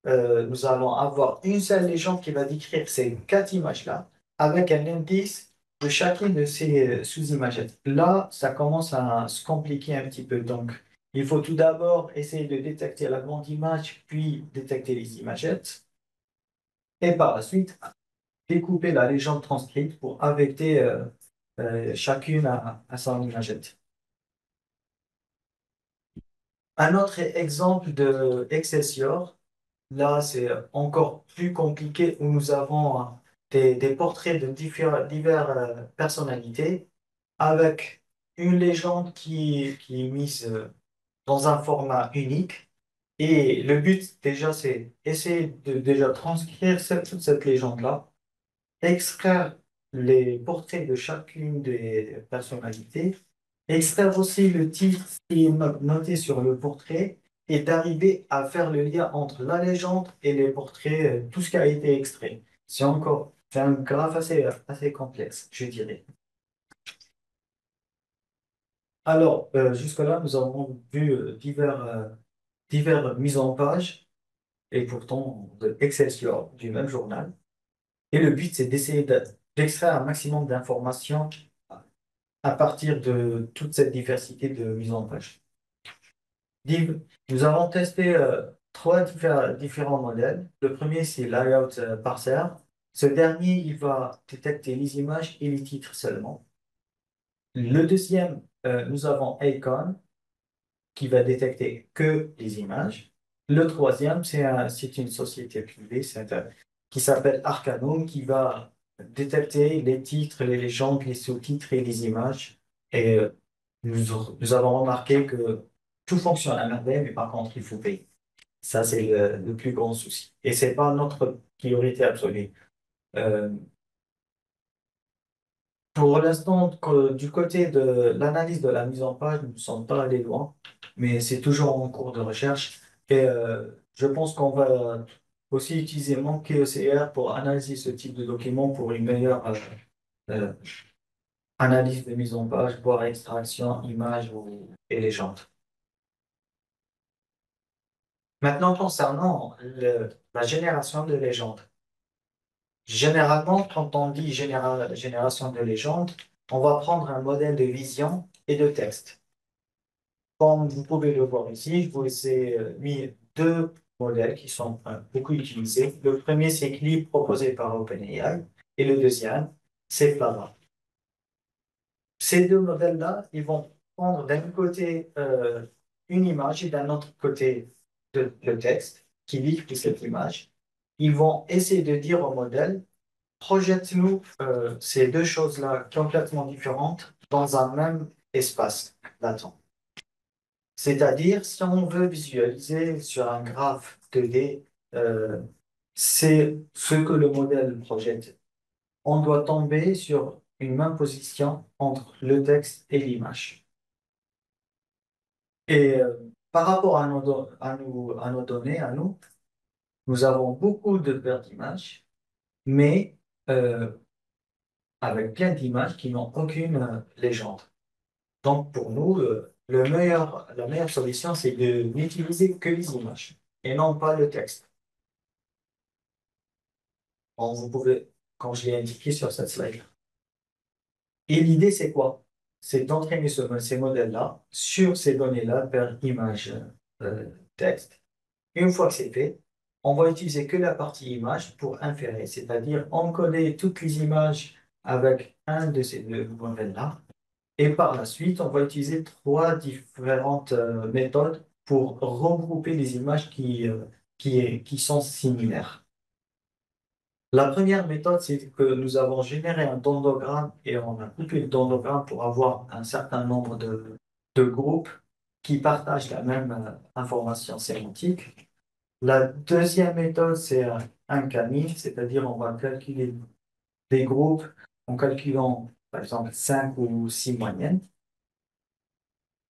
nous allons avoir une seule légende qui va décrire ces quatre images-là, avec un indice de chacune de ces sous-imagettes. Là, ça commence à se compliquer un petit peu. Donc, il faut tout d'abord essayer de détecter la grande image, puis détecter les imagettes. Et par la suite, découper la légende transcrite pour affecter chacune à son imagette. Un autre exemple de Excelsior. Là, c'est encore plus compliqué où nous avons des portraits de diverses personnalités avec une légende qui est mise dans un format unique. Et le but, déjà, c'est essayer de déjà transcrire toute cette légende-là, extraire les portraits de chacune des personnalités, extraire aussi le titre qui est noté sur le portrait et d'arriver à faire le lien entre la légende et les portraits, tout ce qui a été extrait. C'est un graphe assez complexe, je dirais. Alors, jusque-là, nous avons vu divers mises en page et pourtant de Excelsior du même journal. Et le but, c'est d'essayer d'extraire un maximum d'informations à partir de toute cette diversité de mise en page. Nous avons testé trois différents modèles. Le premier, c'est Layout Parser. Ce dernier, il va détecter les images et les titres seulement. Le deuxième, nous avons Acon, qui va détecter que les images. Le troisième, c'est une société privée qui s'appelle Arcanum, qui va détecter les titres, les légendes, les sous-titres et les images. Et nous avons remarqué que tout fonctionne à merveille, mais par contre, il faut payer. Ça, c'est le plus grand souci. Et ce n'est pas notre priorité absolue. Euh, pour l'instant, du côté de l'analyse de la mise en page, nous ne sommes pas allés loin, mais c'est toujours en cours de recherche. Et je pense qu'on va aussi utiliser MonkeyOCR pour analyser ce type de document pour une meilleure euh, analyse de mise en page, voire extraction, image et légende. Maintenant, concernant la génération de légendes. Généralement, quand on dit génération de légendes, on va prendre un modèle de vision et de texte. Comme vous pouvez le voir ici, je vous ai mis deux modèles qui sont beaucoup utilisés. Le premier, c'est Clip proposé par OpenAI et le deuxième, c'est Flava. Ces deux modèles-là, ils vont prendre d'un côté une image et d'un autre côté le texte qui décrit cette image. Ils vont essayer de dire au modèle, projette-nous ces deux choses-là complètement différentes dans un même espace latent. C'est-à-dire, si on veut visualiser sur un graphe 2D, c'est ce que le modèle projette. On doit tomber sur une même position entre le texte et l'image. Et par rapport à nos données, nous avons beaucoup de paires d'images mais euh, avec plein d'images qui n'ont aucune légende. Donc, pour nous, la meilleure solution, c'est de n'utiliser que les images et non pas le texte. Bon, vous pouvez, comme je l'ai indiqué sur cette slide. Et l'idée, c'est quoi? C'est d'entraîner ces modèles-là sur ces données-là vers image, texte. Une fois que c'est fait, on va utiliser que la partie image pour inférer, c'est-à-dire encoder toutes les images avec un de ces deux modèles-là. Et par la suite, on va utiliser trois différentes méthodes pour regrouper les images qui sont similaires. La première méthode, c'est que nous avons généré un dendrogramme et on a coupé le dendrogramme pour avoir un certain nombre de groupes qui partagent la même information sémantique. La deuxième méthode, c'est un canif, c'est-à-dire on va calculer des groupes en calculant, par exemple, 5 ou 6 moyennes.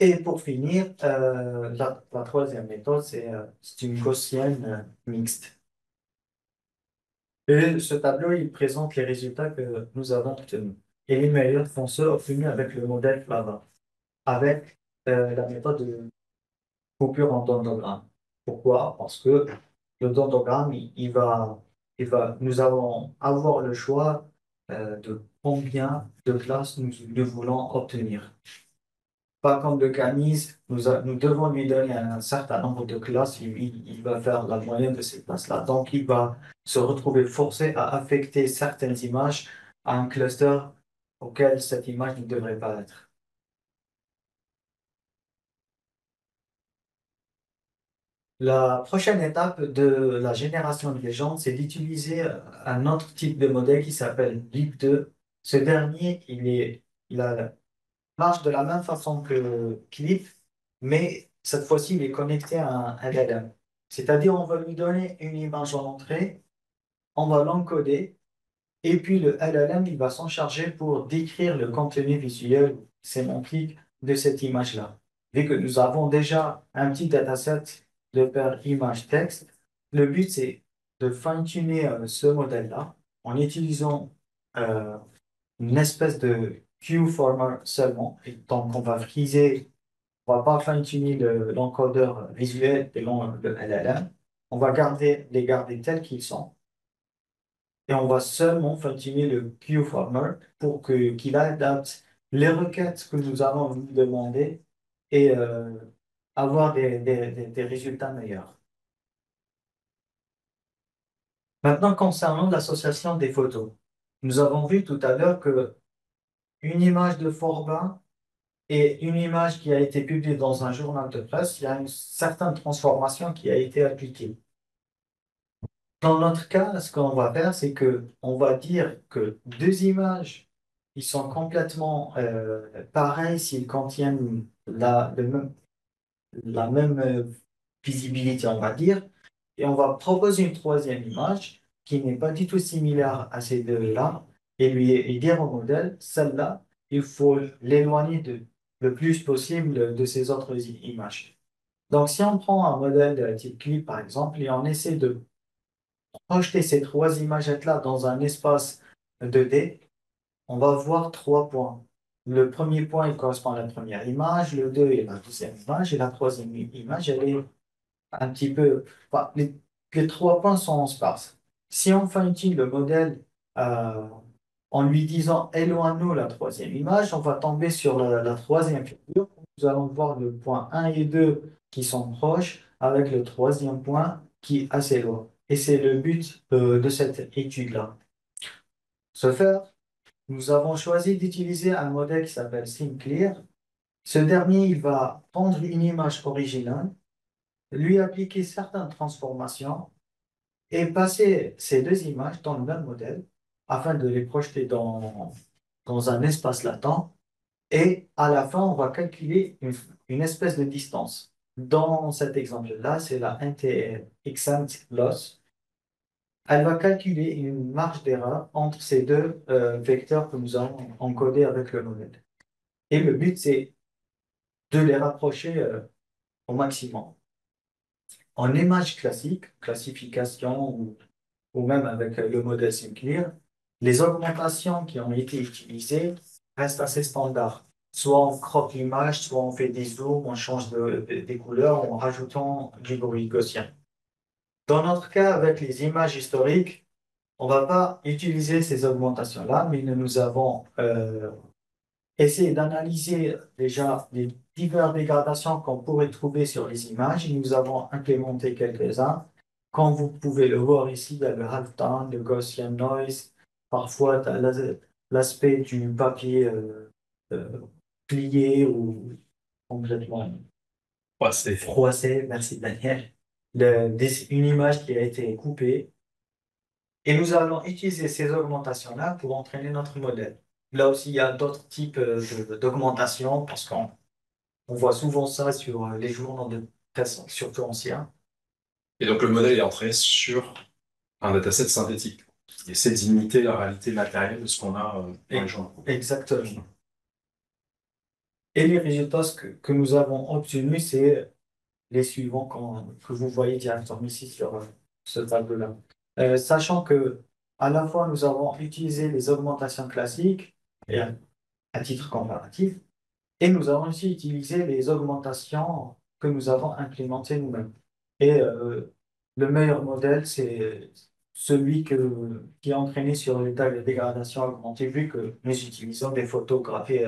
Et pour finir, la troisième méthode, c'est une gaussienne mixte. Et ce tableau, il présente les résultats que nous avons obtenus. Et les meilleurs sont ceux obtenus avec le modèle Flava, avec la méthode de coupure en dendrogramme. Pourquoi? Parce que le dendrogramme, nous allons avoir le choix de combien de classes nous voulons obtenir. Pas comme le Canis, nous devons lui donner un certain nombre de classes, il va faire la moyenne de ces classes-là. Donc, il va se retrouver forcé à affecter certaines images à un cluster auquel cette image ne devrait pas être. La prochaine étape de la génération de légendes, c'est d'utiliser un autre type de modèle qui s'appelle LIP2. Ce dernier, marche de la même façon que Clip, mais cette fois-ci, il est connecté à un LLM. C'est-à-dire, on va lui donner une image en entrée, on va l'encoder, et puis le LLM, il va s'en charger pour décrire le contenu visuel sémantique de cette image-là. Vu que nous avons déjà un petit dataset de pair image-texte, le but, c'est de fine-tuner ce modèle-là en utilisant euh, une espèce de Q-former seulement. Et donc, on va friser, on va pas fine-tuner l'encodeur visuel de le LLM. On va les garder tels qu'ils sont. Et on va seulement fine-tuner le Q-former pour qu'il adapte les requêtes que nous allons lui demander et avoir des résultats meilleurs. Maintenant, concernant l'association des photos, nous avons vu tout à l'heure que une image de Forbin et une image qui a été publiée dans un journal de presse, il y a une certaine transformation qui a été appliquée. Dans notre cas, ce qu'on va faire, c'est que on va dire que deux images qui sont complètement pareilles s'ils contiennent la même visibilité, on va dire, et on va proposer une troisième image qui n'est pas du tout similaire à ces deux-là, et dire au modèle, celle-là, il faut l'éloigner le plus possible de ces autres images. Donc, si on prend un modèle type clip, par exemple, et on essaie de projeter ces trois images-là dans un espace 2D, on va voir trois points. Le premier point, il correspond à la première image, le 2 est la deuxième image, et la troisième image, elle est un petit peu. Enfin, les trois points sont en sparse. Si on fine-tune le modèle euh, en lui disant éloigne-nous la troisième image, on va tomber sur la troisième figure. Nous allons voir le point 1 et 2 qui sont proches avec le troisième point qui est assez loin. Et c'est le but de cette étude-là. Ce faire, nous avons choisi d'utiliser un modèle qui s'appelle SimClear. Ce dernier, il va prendre une image originale, lui appliquer certaines transformations et passer ces deux images dans le même modèle afin de les projeter dans un espace latent. Et à la fin, on va calculer une espèce de distance. Dans cet exemple-là, c'est la extent loss. Elle va calculer une marge d'erreur entre ces deux vecteurs que nous avons encodés avec le modèle. Et le but, c'est de les rapprocher au maximum. En image classique, classification ou même avec le modèle Simclear, les augmentations qui ont été utilisées restent assez standards. Soit on croppe l'image, soit on fait des zooms, on change des couleurs en rajoutant du bruit gaussien. Dans notre cas, avec les images historiques, on ne va pas utiliser ces augmentations-là, mais nous avons essayé d'analyser déjà les diverses dégradations qu'on pourrait trouver sur les images. Nous avons implémenté quelques-uns. Comme vous pouvez le voir ici, il y a le halftone, le Gaussian noise, parfois l'aspect du papier euh, plié ou complètement Ouais, c'est froissé. Merci Daniel. Une image qui a été coupée. Et nous allons utiliser ces augmentations-là pour entraîner notre modèle. Là aussi, il y a d'autres types d'augmentations parce on voit souvent ça sur les journaux de presse, surtout anciens. Et donc le modèle est entraîné sur un dataset synthétique. Il essaie d'imiter la réalité matérielle de ce qu'on a dans les journaux. Exactement. Et les résultats que nous avons obtenus, c'est les suivants que vous voyez directement ici sur ce tableau-là. Sachant que à la fois nous avons utilisé les augmentations classiques et à titre comparatif, et nous avons aussi utilisé les augmentations que nous avons implémentées nous-mêmes. Et le meilleur modèle, c'est celui qui est entraîné sur l'état de dégradation augmentée, vu que nous utilisons des photographies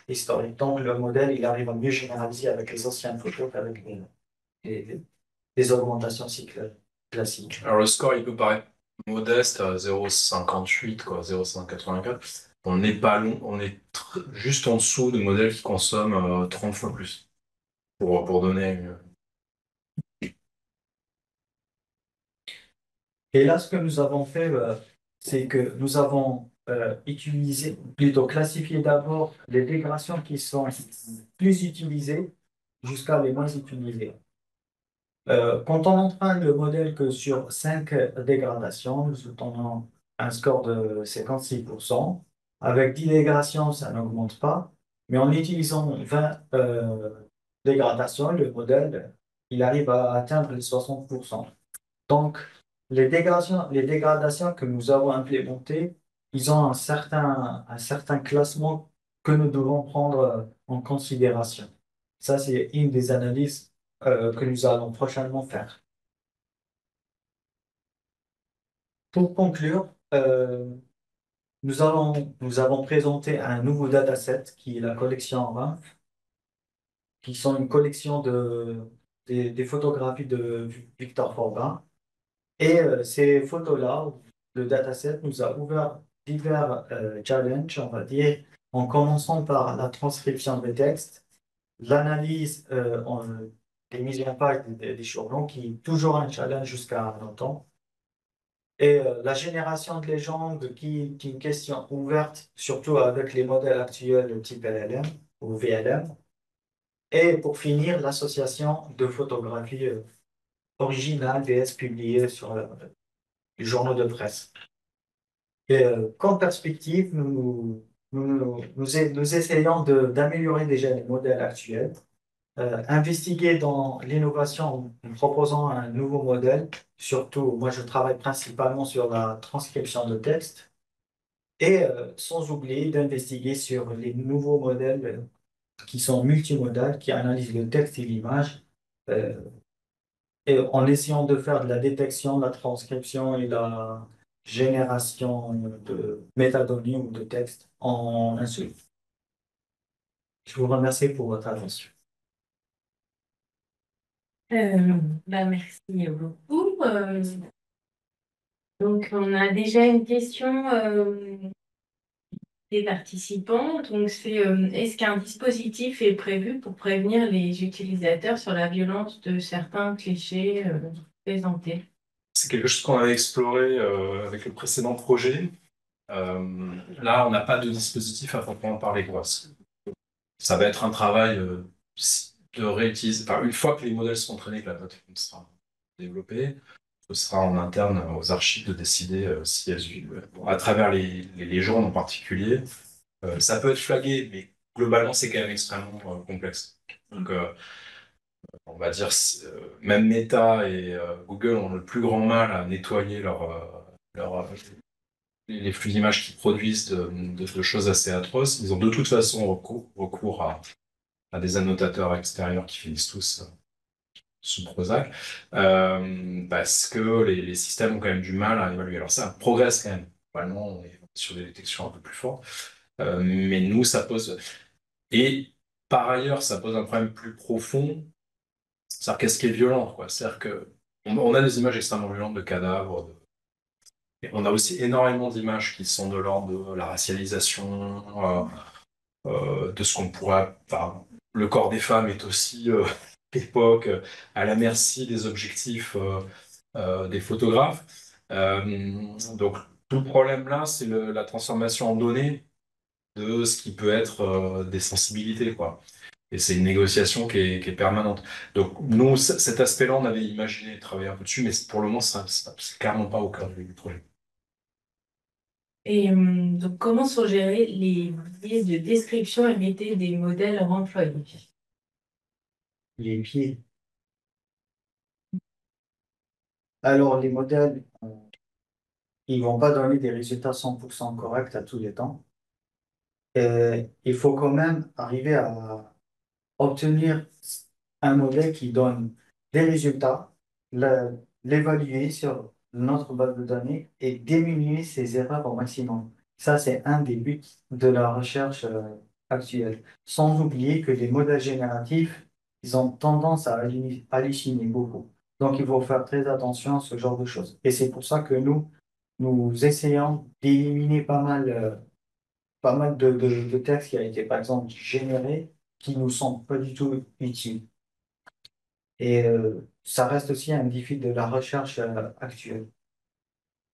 historiques. Donc, le modèle, il arrive à mieux généraliser avec les anciennes photos qu'avec les- les augmentations classiques. Alors le score, il peut paraître modeste à 0,58, quoi, 0,584. On n'est pas long, on est juste en dessous de modèles qui consomment 30 fois plus. Pour donner Et là, ce que nous avons fait, c'est que nous avons utilisé, plutôt classifié d'abord les dégradations qui sont plus utilisées jusqu'à les moins utilisées. Quand on entraîne le modèle que sur 5 dégradations, nous obtenons un score de 56%. Avec 10 dégradations, ça n'augmente pas. Mais en utilisant 20 dégradations, le modèle, il arrive à atteindre les 60%. Donc, les dégradations que nous avons implémentées, ils ont un certain classement que nous devons prendre en considération. Ça, c'est une des analyses que nous allons prochainement faire. Pour conclure, nous avons présenté un nouveau dataset qui est la collection 20, qui sont une collection des photographies de Victor Forbin. Et ces photos-là, le dataset nous a ouvert divers challenges, on va dire, en commençant par la transcription des textes, l'analyse des mises en page des journaux, qui est toujours un challenge jusqu'à maintenant, et la génération de légendes, qui est une question ouverte, surtout avec les modèles actuels de type LLM ou VLM, et pour finir, l'association de photographies originales, VS publiées sur les journaux de presse. Et comme perspective, nous essayons d'améliorer déjà les modèles actuels, investiguer dans l'innovation en proposant un nouveau modèle. Surtout, moi, je travaille principalement sur la transcription de texte et sans oublier d'investiguer sur les nouveaux modèles qui sont multimodales, qui analysent le texte et l'image, euh, et en essayant de faire de la détection, de la transcription et la génération de métadonnées ou de texte en un seul. Je vous remercie pour votre attention. Merci beaucoup. Donc, on a déjà une question des participants. Donc, c'est est-ce qu'un dispositif est prévu pour prévenir les utilisateurs sur la violence de certains clichés présentés? C'est quelque chose qu'on avait exploré avec le précédent projet. Là, on n'a pas de dispositif à proprement parler, quoi. Ça va être un travail de réutiliser. Enfin, une fois que les modèles seront entraînés, que la plateforme sera développée, ce sera en interne aux archives de décider si elles, à travers les légendes en particulier, ça peut être flagué, mais globalement, c'est quand même extrêmement complexe. Donc, on va dire, même Meta et Google ont le plus grand mal à nettoyer les flux d'images qu'ils produisent de choses assez atroces. Ils ont de toute façon recours à des annotateurs extérieurs qui finissent tous sous Prozac, parce que les systèmes ont quand même du mal à évaluer. Alors ça progresse quand même. Normalement, on est sur des détections un peu plus fortes. Mais nous, ça pose... Et par ailleurs, ça pose un problème plus profond. C'est-à-dire qu'est-ce qui est violent, quoi. C'est-à-dire que on a des images extrêmement violentes de cadavres. Et on a aussi énormément d'images qui sont de l'ordre de la racialisation, de ce qu'on pourrait... Enfin, le corps des femmes est aussi, à l'époque, à la merci des objectifs des photographes. Donc, tout le problème là, c'est la transformation en données de ce qui peut être des sensibilités, quoi. Et c'est une négociation qui est permanente. Donc, nous, cet aspect-là, on avait imaginé travailler un peu dessus, mais pour le moment, c'est clairement pas au cœur du projet. Et donc, comment sont gérés les biais de description héritées des modèles employés? Les pieds. Alors, les modèles, ils vont pas donner des résultats 100% corrects à tous les temps. Et il faut quand même arriver à obtenir un modèle qui donne des résultats, l'évaluer sur notre base de données et diminuer ses erreurs au maximum. Ça, c'est un des buts de la recherche actuelle. Sans oublier que les modèles génératifs, ils ont tendance à halluciner beaucoup. Donc, il faut faire très attention à ce genre de choses. Et c'est pour ça que nous essayons d'éliminer pas mal de textes qui ont été, par exemple, générés, qui nous sont pas du tout utiles. Et ça reste aussi un défi de la recherche actuelle.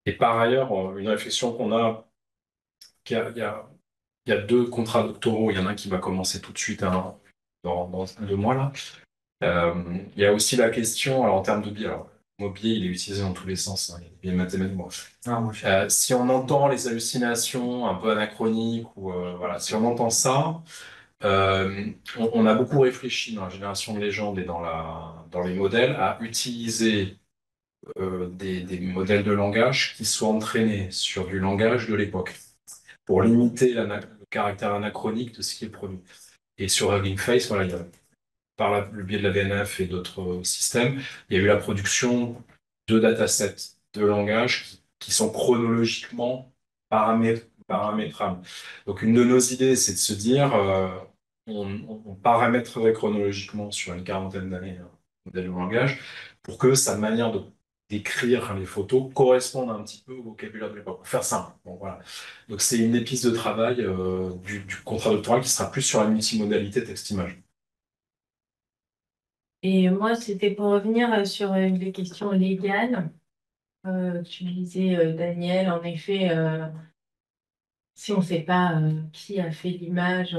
Et par ailleurs, une réflexion qu'on a, il y a deux contrats doctoraux, il y en a un qui va commencer tout de suite dans 2 mois là. Il y a aussi la question, alors en termes de biais, alors, le mot biais, il est utilisé dans tous les sens, hein, il y a des biais mathématiques. Bon. Ah, moi, Si on entend les hallucinations un peu anachroniques, ou voilà, si on entend ça, on a beaucoup réfléchi dans la génération de légendes et dans les modèles à utiliser des modèles de langage qui soient entraînés sur du langage de l'époque pour limiter le caractère anachronique de ce qui est produit. Et sur Hugging Face, voilà, par le biais de la VNF et d'autres systèmes, il y a eu la production de datasets de langage qui sont chronologiquement paramétrables. Donc, une de nos idées, c'est de se dire, on paramétrerait chronologiquement sur une quarantaine d'années un modèle de langage pour que sa manière d'écrire les photos corresponde un petit peu au vocabulaire de l'époque. Pour faire simple. Bon, voilà. Donc, c'est une des pistes de travail du contrat doctoral qui sera plus sur la multimodalité texte-image. Et moi, c'était pour revenir sur les questions légales. Tu disais, Daniel, en effet, si on ne sait pas qui a fait l'image,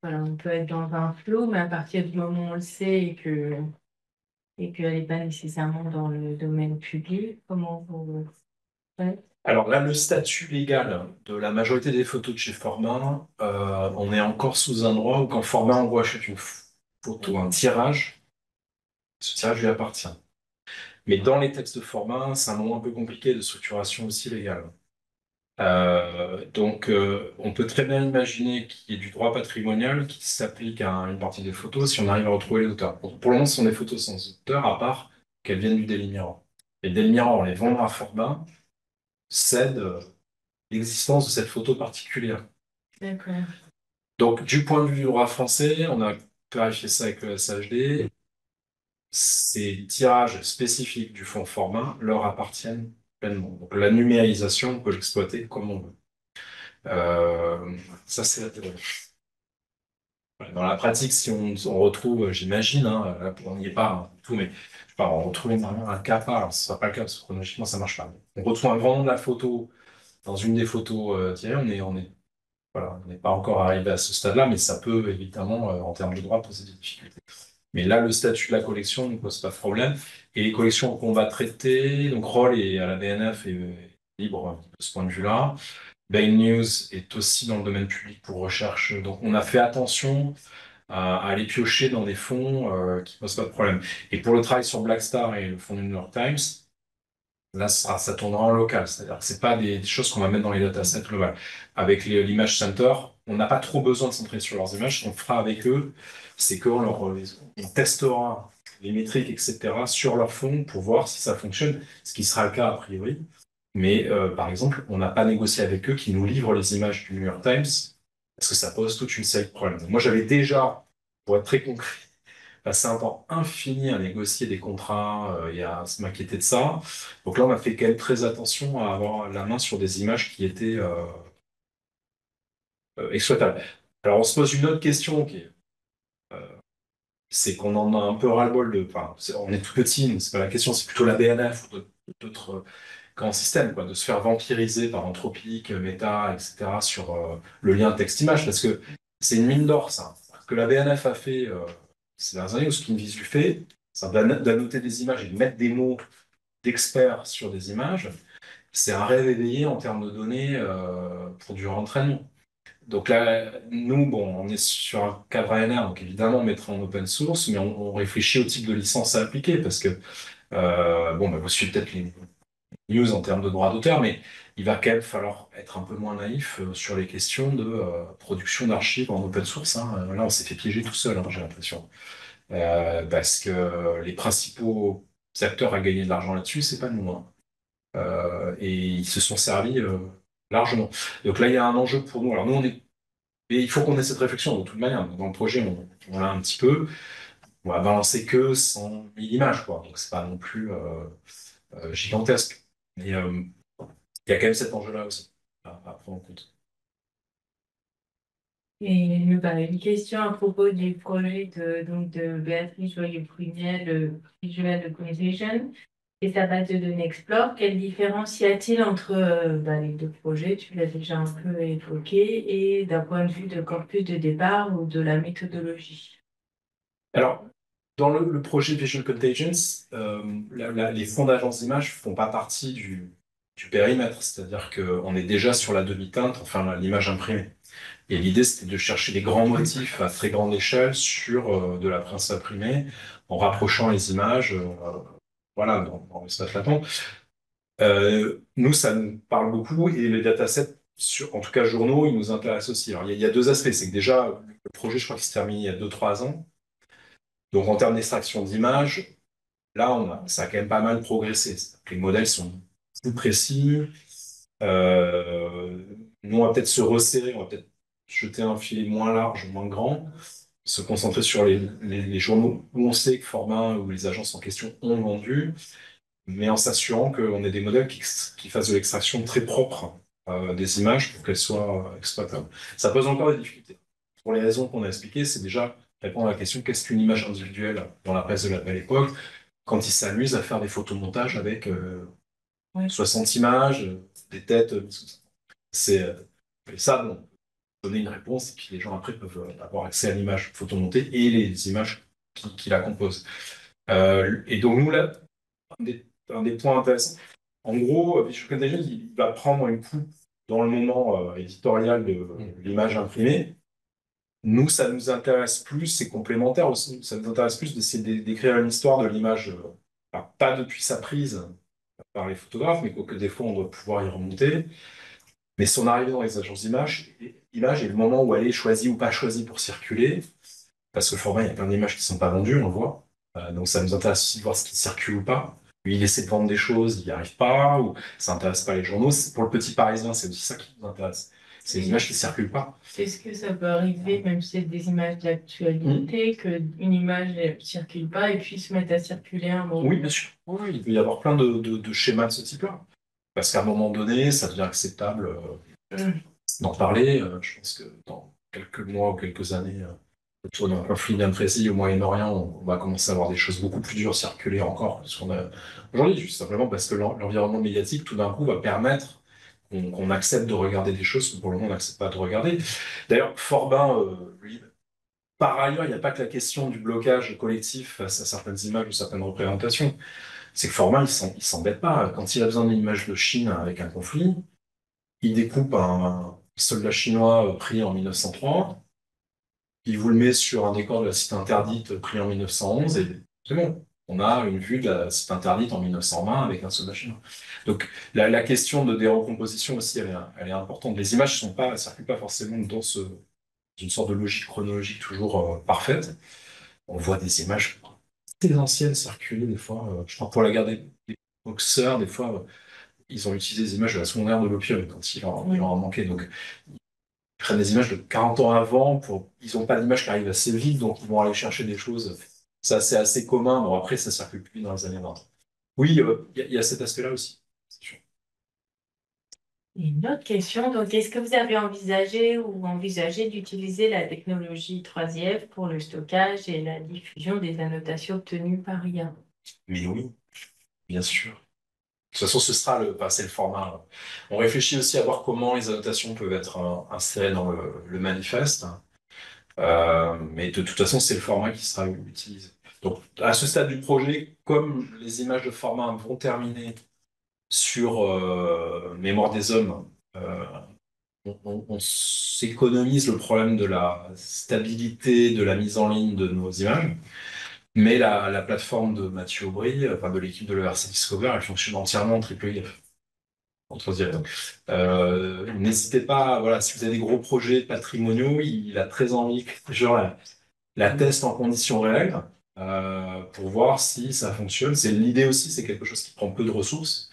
voilà, on peut être dans un flou, mais à partir du moment où on le sait et qu'elle n'est pas nécessairement dans le domaine public, comment vous faites? Alors là, le statut légal de la majorité des photos de chez Format, on est encore sous un droit où quand Format envoie achète une photo, un tirage, ce tirage lui appartient. Mais dans les textes de Format, c'est un moment un peu compliqué de structuration aussi légale. Donc, on peut très bien imaginer qu'il y ait du droit patrimonial qui s'applique à une partie des photos si on arrive à retrouver les auteurs. Pour le moment, ce sont des photos sans auteur, à part qu'elles viennent du Daily Mirror. Et le Daily Mirror, on les vend à Format, cède l'existence de cette photo particulière. D'accord. Donc, du point de vue du droit français, on a clarifié ça avec le SHD. Ces tirages spécifiques du fonds format leur appartiennent pleinement. Donc, la numérisation, on peut l'exploiter comme on veut. Ça, c'est la théorie. Dans la pratique, si on retrouve, j'imagine, hein, là, on n'y est pas hein, tout, mais je sais pas, on retrouve un CAPA, alors ce ne sera pas le cas parce que chronologiquement, ça ne marche pas. On retrouve un grand nom de la photo dans une des photos tirées, voilà, on n'est pas encore arrivé à ce stade-là, mais ça peut évidemment, en termes de droit, poser des difficultés. Mais là, le statut de la collection ne pose pas de problème. Et les collections qu'on va traiter, donc Roll est à la BNF et libre de ce point de vue-là. Bain News est aussi dans le domaine public pour recherche. Donc on a fait attention à aller piocher dans des fonds qui ne posent pas de problème. Et pour le travail sur Blackstar et le fonds du New York Times, là, ça tournera en local. C'est-à-dire que c'est pas des choses qu'on va mettre dans les datasets globales. Avec l'Image Center, on n'a pas trop besoin de s'entraîner sur leurs images. Ce qu'on fera avec eux, c'est on testera les métriques, etc., sur leur fond pour voir si ça fonctionne, ce qui sera le cas a priori. Mais par exemple, on n'a pas négocié avec eux qui nous livrent les images du New York Times parce que ça pose toute une série de problèmes. Moi, j'avais déjà, pour être très concret, passé un temps infini à négocier des contrats et à se m'inquiéter de ça. Donc là, on a fait quand même très attention à avoir la main sur des images qui étaient exploitables. Alors, on se pose une autre question c'est qu'on en a un peu ras-le-bol enfin, on est tout petit, mais c'est pas la question, c'est plutôt la BNF ou d'autres grands systèmes, quoi, de se faire vampiriser par Anthropic, Meta, etc. sur le lien texte-image, parce que c'est une mine d'or, ça. Ce que la BNF a fait ces dernières années, ou ce qu'InVisu fait, c'est d'annoter des images et de mettre des mots d'experts sur des images, c'est un rêve éveillé en termes de données pour du rentraînement. Donc là, nous, bon, on est sur un cadre ANR, donc évidemment, on mettra en open source, mais on réfléchit au type de licence à appliquer, parce que, bon, bah, vous suivez peut-être les news en termes de droit d'auteur, mais il va quand même falloir être un peu moins naïf sur les questions de production d'archives en open source, hein. Là, on s'est fait piéger tout seul, hein, j'ai l'impression. Parce que les principaux acteurs à gagner de l'argent là-dessus, c'est pas nous, hein. Et ils se sont servis largement. Donc là, il y a un enjeu pour nous. Alors nous, et il faut qu'on ait cette réflexion de toute manière. Dans le projet, on l'a un petit peu. On va balancer que 100 000 images, quoi. Donc c'est pas non plus gigantesque. Mais il y a quand même cet enjeu-là aussi à prendre en compte. Et une question à propos du projet de Béatrice Joyeux-Pruniel, le Visual Communication et sa base de données Explore. Quelle différence y a-t-il entre les deux projets? Tu l'as déjà un peu évoqué, et d'un point de vue de corpus de départ ou de la méthodologie? Alors, dans le projet Visual Contagions, les fonds d'agence d'image font pas partie du périmètre, c'est-à-dire qu'on est déjà sur la demi-teinte, enfin l'image imprimée. Et l'idée, c'était de chercher des grands motifs à très grande échelle sur de la presse imprimée, en rapprochant les images, voilà, dans l'espace latent. Nous, ça nous parle beaucoup, et les datasets, en tout cas journaux, ils nous intéressent aussi. Alors, il y a deux aspects. C'est que déjà, le projet, je crois qu'il se termine il y a 2-3 ans. Donc, en termes d'extraction d'images, là, ça a quand même pas mal progressé. Les modèles sont plus précis. Nous, on va peut-être se resserrer, on va peut-être jeter un filet moins large, moins grand, se concentrer sur les journaux où on sait que Format ou les agences en question ont vendu, mais en s'assurant qu'on ait des modèles qui fassent de l'extraction très propre des images pour qu'elles soient exploitables. Ça pose encore des difficultés. Pour les raisons qu'on a expliquées, c'est déjà répondre à la question qu'est-ce qu'une image individuelle dans la presse de la belle époque, quand ils s'amusent à faire des photomontages avec 60 images, des têtes. C'est ça, bon, donner une réponse, et puis les gens après peuvent avoir accès à l'image photomontée et les images qui la composent. Et donc nous, là, un des points intéressants, en gros, Visual Contagion, il va prendre une coupe dans le moment éditorial de l'image imprimée. Nous, ça nous intéresse plus, c'est complémentaire aussi, ça nous intéresse plus d'essayer d'écrire une histoire de l'image, pas depuis sa prise par les photographes, mais que des fois on doit pouvoir y remonter. Mais son arrivée dans les agences d'image, image est le moment où elle est choisie ou pas choisie pour circuler, parce que le format, il y a plein d'images qui ne sont pas vendues, on le voit. Donc ça nous intéresse aussi de voir ce qui circule ou pas. Lui, il essaie de vendre des choses, il n'y arrive pas, ou ça n'intéresse pas les journaux. Pour le petit Parisien, c'est aussi ça qui nous intéresse. C'est les images qui ne circulent pas. Est-ce que ça peut arriver, même si c'est des images d'actualité, qu'une image ne circule pas et puis se mette à circuler un moment? Oui, bien sûr. Oui, il peut y avoir plein de schémas de ce type-là. Parce qu'à un moment donné, ça devient acceptable d'en parler. Je pense que dans quelques mois ou quelques années, autour d'un conflit bien précis au Moyen-Orient, on va commencer à avoir des choses beaucoup plus dures circuler encore. Aujourd'hui, juste simplement parce que l'environnement médiatique, tout d'un coup, va permettre qu'on accepte de regarder des choses que pour le moment on n'accepte pas de regarder. D'ailleurs, Forbin, lui, par ailleurs, il n'y a pas que la question du blocage collectif face à certaines images ou certaines représentations. C'est que Forbin, il s'embête pas. Quand il a besoin d'une image de Chine avec un conflit, il découpe un soldat chinois pris en 1903, il vous le met sur un décor de la cité interdite pris en 1911, et c'est bon. on a une vue de la site internet en 1920 avec un seul machine. Donc la question des recompositions aussi, elle est importante. Les images ne circulent pas forcément dans une sorte de logique chronologique toujours parfaite. On voit des images très anciennes circuler des fois. Je crois pour la guerre des boxeurs, des fois, ils ont utilisé des images de la seconde guerre de l'opium quand il leur en manquait. Donc ils prennent des images de 40 ans avant, ils n'ont pas d'image qui arrive assez vite, donc ils vont aller chercher des choses. Ça, c'est assez commun. Bon, après, ça circule plus dans les années 20. Oui, il y a cet aspect-là aussi. C'est sûr. Et une autre question, donc est-ce que vous avez envisagé ou envisagé d'utiliser la technologie 3F pour le stockage et la diffusion des annotations obtenues par IA? Mais oui, bien sûr. De toute façon, c'est le format. On réfléchit aussi à voir comment les annotations peuvent être insérées dans le manifeste. Mais de toute façon, c'est le format qui sera utilisé. Donc, à ce stade du projet, comme les images de format vont terminer sur Mémoire des hommes, on s'économise le problème de la stabilité de la mise en ligne de nos images. Mais la plateforme de Mathieu Aubry, enfin de l'équipe de l'ERC Discover, elle fonctionne entièrement en triple IF. Entre autres. Donc, n'hésitez pas, voilà, si vous avez des gros projets patrimoniaux, il a très envie que genre, la test en conditions réelles pour voir si ça fonctionne. C'est l'idée aussi, c'est quelque chose qui prend peu de ressources.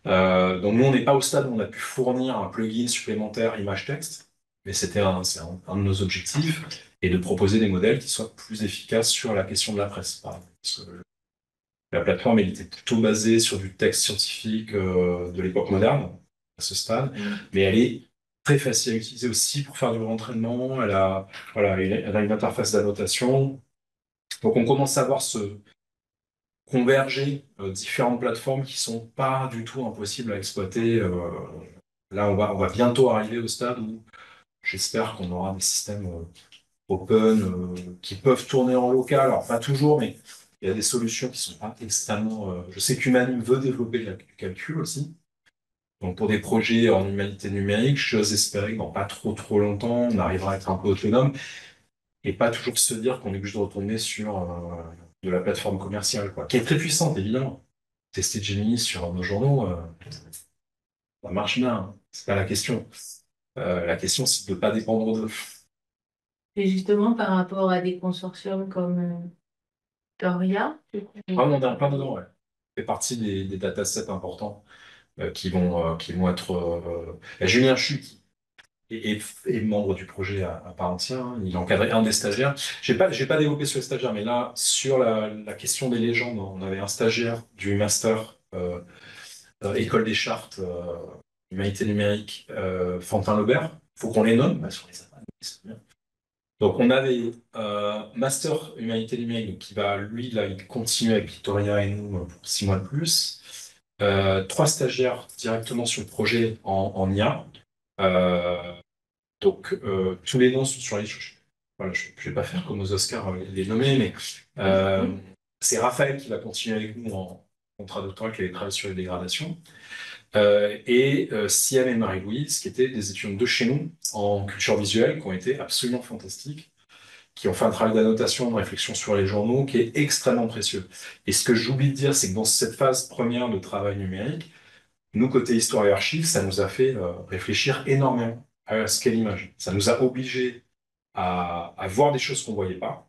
Donc nous, on n'est pas au stade où on a pu fournir un plugin supplémentaire image-texte, mais c'est un de nos objectifs, et de proposer des modèles qui soient plus efficaces sur la question de la presse. Par exemple. Parce que la plateforme, elle était plutôt basée sur du texte scientifique de l'époque moderne, à ce stade, mais elle est très facile à utiliser aussi pour faire du rentraînement. Voilà, elle a une interface d'annotation. Donc on commence à voir se converger différentes plateformes qui sont pas du tout impossibles à exploiter. Là, on va bientôt arriver au stade où j'espère qu'on aura des systèmes open qui peuvent tourner en local. Alors, pas toujours, mais il y a des solutions qui sont pas extrêmement. Je sais qu'Humanim veut développer du calcul aussi. Donc, pour des projets en humanité numérique, j'ose espérer que dans pas trop longtemps, on arrivera à être un peu autonome et pas toujours se dire qu'on est obligé de retourner sur de la plateforme commerciale, quoi, qui est très puissante, évidemment. Tester Gemini sur nos journaux, ça marche bien, hein. C'est pas la question. La question, c'est de ne pas dépendre d'eux. Et justement, par rapport à des consortiums comme Doria, Ah, on en est plein dedans, ouais. Ça fait partie des datasets importants qui vont être. Julien Chu, qui est membre du projet à part entière, hein. Il a encadré un des stagiaires. J'ai pas développé sur les stagiaires, mais là, sur la question des légendes, on avait un stagiaire du master École des Chartes, Humanité numérique, Fantin Lobert. Faut qu'on les nomme, bah, sur les appels, c'est bien. Donc, on avait Master Humanité numérique, donc, qui va, lui, là, il continue avec Victoria et nous pour 6 mois de plus. 3 stagiaires directement sur le projet en IA. Euh, donc, tous les noms sont sur les. Voilà, je ne vais pas faire comme aux Oscars les nommer, mais c'est Raphaël qui va continuer avec nous en contrat doctoral, qui avait travaillé sur les dégradations. Et Siam et Marie-Louise, qui étaient des étudiants de chez nous en culture visuelle, qui ont été absolument fantastiques, qui ont fait un travail d'annotation, de réflexion sur les journaux, qui est extrêmement précieux. Et ce que j'oublie de dire, c'est que dans cette phase première de travail numérique, nous, côté histoire et archives, ça nous a fait réfléchir énormément à ce qu'est l'image. Ça nous a obligés à voir des choses qu'on ne voyait pas,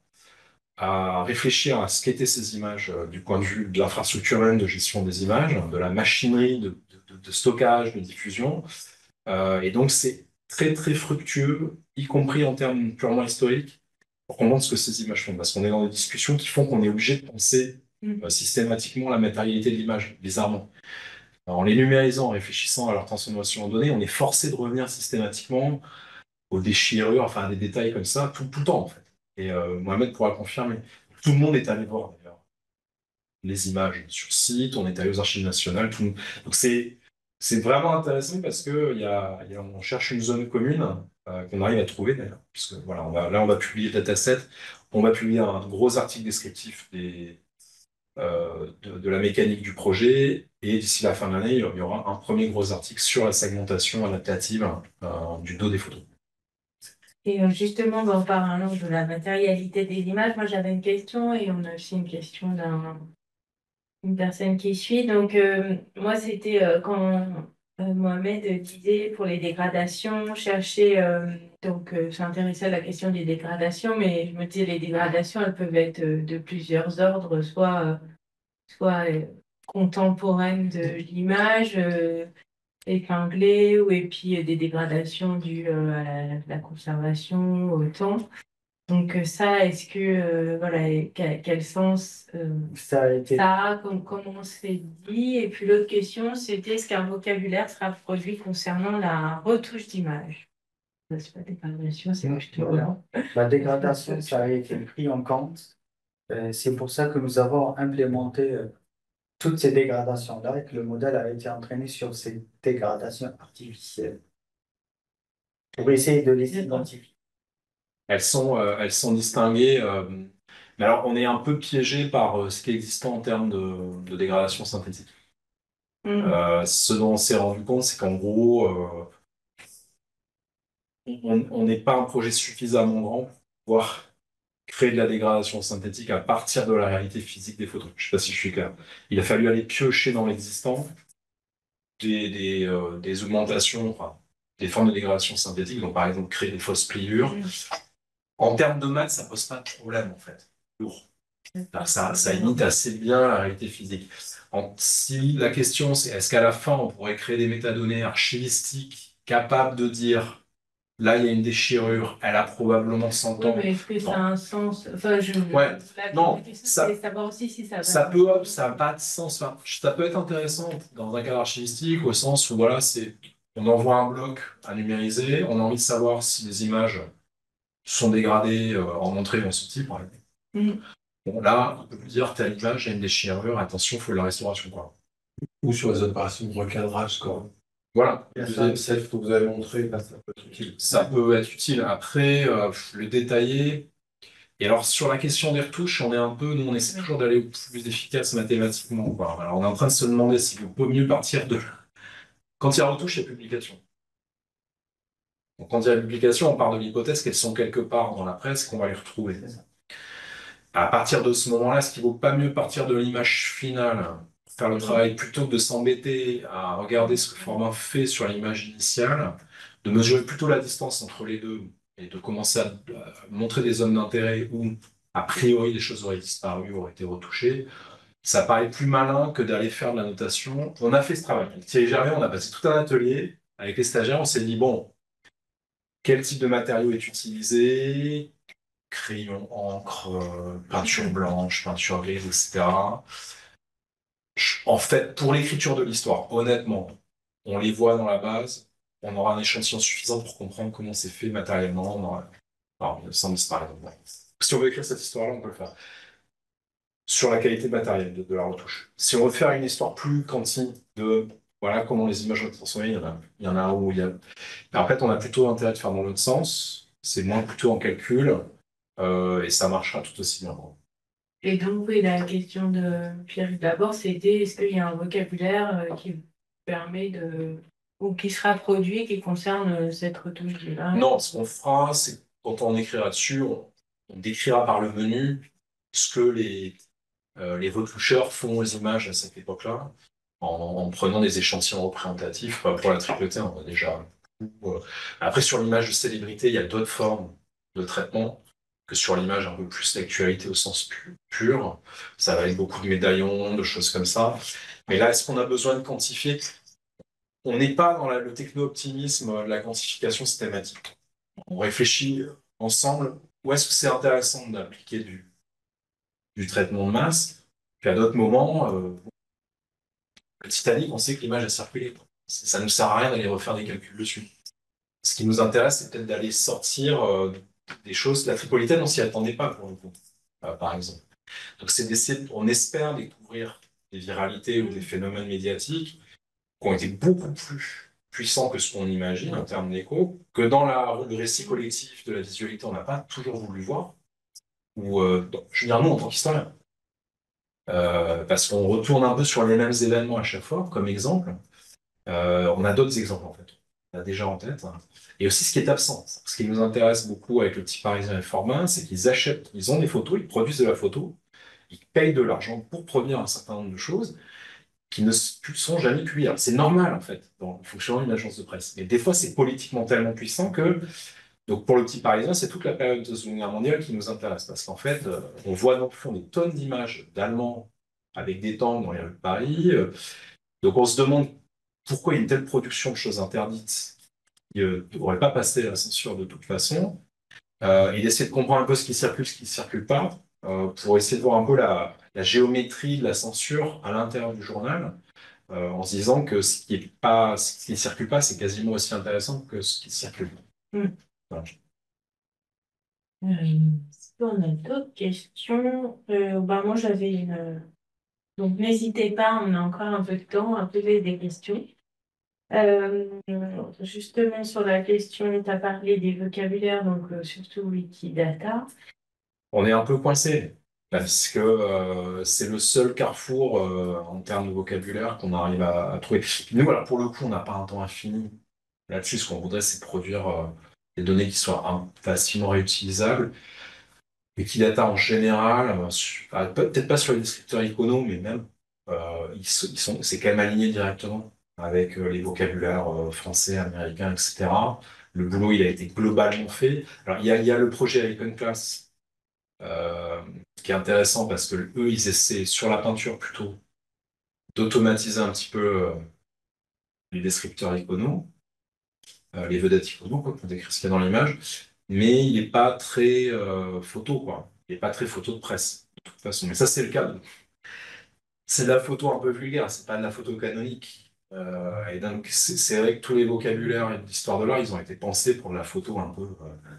à réfléchir à ce qu'étaient ces images du point de vue de l'infrastructure même de gestion des images, de la machinerie de stockage, de diffusion. Et donc, c'est très fructueux, y compris en termes purement historiques, pour comprendre ce que ces images font. Parce qu'on est dans des discussions qui font qu'on est obligé de penser systématiquement la matérialité de l'image, bizarrement. En les numérisant, en réfléchissant à leur transformation en données, on est forcé de revenir systématiquement aux déchirures, enfin à des détails comme ça, tout le temps en fait. Et Mohamed pourra confirmer. Tout le monde est allé voir d'ailleurs les images sur site, on est allé aux archives nationales. Donc c'est vraiment intéressant parce que on cherche une zone commune qu'on arrive à trouver d'ailleurs. Puisque voilà, on va publier le dataset, on va publier un gros article descriptif de la mécanique du projet. Et d'ici la fin de l'année, il y aura un premier gros article sur la segmentation adaptative du dos des photos. Et justement, en parlant de la matérialité des images, moi j'avais une question et on a aussi une question une personne qui suit. Donc, moi, c'était quand Mohamed disait pour les dégradations, chercher, s'intéresser à la question des dégradations, mais je me disais, les dégradations, elles peuvent être de plusieurs ordres, soit contemporaines de l'image, épinglées, ou et puis des dégradations dues à la conservation, au temps. Donc ça, est-ce que, voilà, et quel sens Ça a été, ça a, comme on s'est dit? Et puis l'autre question, c'était est-ce qu'un vocabulaire sera produit concernant la retouche d'image? Ça, c'est pas dégradation, c'est voilà. justement. La dégradation, ça a été pris en compte. C'est pour ça que nous avons implémenté toutes ces dégradations-là et que le modèle a été entraîné sur ces dégradations artificielles pour essayer de les identifier. Elles sont distinguées. Mais alors, on est un peu piégé par ce qui est existant en termes de dégradation synthétique. Mm. Ce dont on s'est rendu compte, c'est qu'en gros, on n'est pas un projet suffisamment grand pour pouvoir créer de la dégradation synthétique à partir de la réalité physique des photos. Je sais pas si je suis clair. Il a fallu aller piocher dans l'existant des augmentations, enfin, des formes de dégradation synthétique, donc par exemple créer des fausses pliures. En termes de maths, ça pose pas de problème en fait. Lourd. Ça imite assez bien la réalité physique. Si la question c'est est-ce qu'à la fin on pourrait créer des métadonnées archivistiques capables de dire là il y a une déchirure, elle a probablement 100 Oui, ans. mais est-ce que ça a Non. un sens? Enfin, Ouais, non, la question, ça, c'est savoir aussi si ça va ça dans peut, le ça n'a pas de sens. Enfin, ça peut être intéressant dans un cadre archivistique au sens où voilà, on envoie un bloc à numériser, on a envie de savoir si les images sont dégradées en entrée ou en sortie, par exemple. Mm. Bon, là, on peut vous dire, telle image, il y a une déchirure, attention, il faut la restauration, quoi. Ou sur les opérations de recadrage, quoi. Voilà. Il y a ça. Deuxième self que vous avez montré, là, ça peut être utile. Ça peut être utile. Après, le détailler. Et alors, sur la question des retouches, nous, on essaie toujours d'aller au plus efficace mathématiquement, quoi. Alors, on est en train de se demander s'il vaut mieux partir de. Quand il y a retouche, il y a publication. Donc, quand il y a publication, on part de l'hypothèse qu'elles sont quelque part dans la presse, qu'on va les retrouver. À partir de ce moment-là, est-ce qu'il vaut pas mieux partir de l'image finale, faire le travail, plutôt que de s'embêter à regarder ce que le format fait sur l'image initiale, de mesurer plutôt la distance entre les deux et de commencer à montrer des zones d'intérêt où, a priori, les choses auraient disparu, auraient été retouchées. Ça paraît plus malin que d'aller faire de la notation. On a fait ce travail. Avec Thierry Gervais, on a passé tout un atelier avec les stagiaires. On s'est dit, bon, quel type de matériau est utilisé? Crayon, encre, peinture blanche, peinture grise, etc. En fait, pour l'écriture de l'histoire, honnêtement, on les voit dans la base, on aura un échantillon suffisant pour comprendre comment c'est fait matériellement dans 1910 par exemple. Si on veut écrire cette histoire-là, on peut le faire. Sur la qualité matérielle de la retouche. Si on veut faire une histoire plus quantique de voilà comment les images ont été transformées, il y en a où il y a. En fait, on a plutôt intérêt de faire dans l'autre sens. C'est moins plutôt en calcul et ça marchera tout aussi bien. Et donc, oui, la question de Pierre d'abord, c'était est-ce qu'il y a un vocabulaire qui permet ou qui sera produit, qui concerne cette retouche d'image? Non, ce qu'on fera, c'est que quand on écrira dessus, on décrira par le menu ce que les retoucheurs font aux images à cette époque-là, en prenant des échantillons représentatifs. Pour la tripleté, on a déjà. Après, sur l'image de célébrité, il y a d'autres formes de traitement que sur l'image un peu plus d'actualité au sens pur. Ça va être beaucoup de médaillons, de choses comme ça. Mais là, est-ce qu'on a besoin de quantifier? On n'est pas dans le techno-optimisme de la quantification systématique. On réfléchit ensemble où est-ce que c'est intéressant d'appliquer du traitement de masse. Puis à d'autres moments, le Titanic, on sait que l'image a circulé. Ça ne nous sert à rien d'aller refaire des calculs dessus. Ce qui nous intéresse, c'est peut-être d'aller sortir des choses. La Tripolitaine, on s'y attendait pas pour le coup, par exemple. Donc c'est d'essayer, on espère découvrir des viralités ou des phénomènes médiatiques qui ont été beaucoup plus puissants que ce qu'on imagine en termes d'écho, que dans le récit collectif de la visualité, on n'a pas toujours voulu voir, ou je veux dire, nous, en tant qu'historien, parce qu'on retourne un peu sur les mêmes événements à chaque fois, comme exemple. On a d'autres exemples, en fait. a déjà en tête. Et aussi ce qui est absent. Ce qui nous intéresse beaucoup avec le Petit Parisien et Format, c'est qu'ils achètent, ils ont des photos, ils produisent de la photo, ils payent de l'argent pour produire un certain nombre de choses qui ne sont jamais publiables. C'est normal, en fait, dans le fonctionnement d'une agence de presse. Mais des fois, c'est politiquement tellement puissant que, donc pour le Petit Parisien, c'est toute la période de Seconde Guerre mondiale qui nous intéresse. Parce qu'en fait, on voit dans le fond des tonnes d'images d'Allemands avec des tanks dans les rues de Paris. Donc on se demande pourquoi une telle production de choses interdites qui ne devrait pas passer à la censure de toute façon. Et d'essayer de comprendre un peu ce qui circule pas, pour essayer de voir un peu la géométrie de la censure à l'intérieur du journal, en se disant que ce qui circule pas, c'est quasiment aussi intéressant que ce qui circule. Mm. Voilà. Est-ce qu'on a d'autres questions? Moi, j'avais une. Donc, n'hésitez pas, on a encore un peu de temps à poser des questions. Justement, sur la question, tu as parlé des vocabulaires, donc surtout Wikidata. On est un peu coincé parce que c'est le seul carrefour en termes de vocabulaire qu'on arrive à trouver. Puis nous, voilà, pour le coup, on n'a pas un temps infini. Là-dessus, ce qu'on voudrait, c'est produire des données qui soient facilement réutilisables. Wikidata en général, peut-être pas sur les descripteurs icono, mais même, c'est quand même aligné directement avec les vocabulaires français, américains, etc. Le boulot, il a été globalement fait. Alors, il y a le projet Iconclass euh, qui est intéressant parce que eux, ils essaient sur la peinture plutôt d'automatiser un petit peu les descripteurs icono, les vedettes icono, quoi, pour décrire ce qu'il y a dans l'image, mais il n'est pas très photo, quoi. Il n'est pas très photo de presse, de toute façon. Mais ça, c'est le cas. C'est de la photo un peu vulgaire, c'est pas de la photo canonique. Et donc, c'est vrai que tous les vocabulaires et l'histoire de l'art, ils ont été pensés pour de la photo un peu.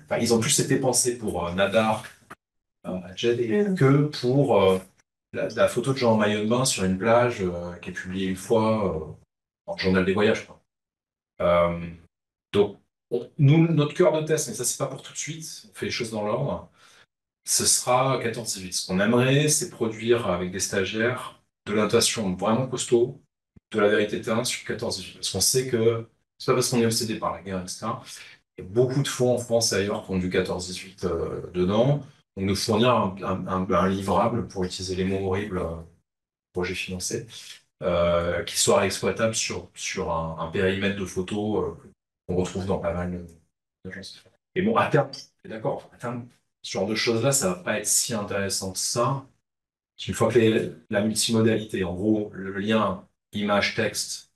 Enfin, ils ont plus été pensés pour Nadar, Jed, que pour la photo de Jean en maillot de bain sur une plage qui est publiée une fois dans le journal des voyages, quoi. Euh, donc, nous, notre cœur de test, mais ça, c'est pas pour tout de suite, on fait les choses dans l'ordre, ce sera 14-18. Ce qu'on aimerait, c'est produire avec des stagiaires de l'annotation vraiment costaud, de la vérité de terrain sur 14-18. Parce qu'on sait que c'est pas parce qu'on est obsédé par la guerre, etc. Il y a beaucoup de fonds en France et ailleurs qui ont du 14-18 dedans. Donc, nous fournir un livrable, pour utiliser les mots horribles, projet financé, qui soit exploitable sur un périmètre de photos qu'on retrouve dans pas mal d'agences. Et bon, à terme, d'accord, à terme, ce genre de choses-là, ça va pas être si intéressant que ça. Une fois que la multimodalité, en gros, le lien image-texte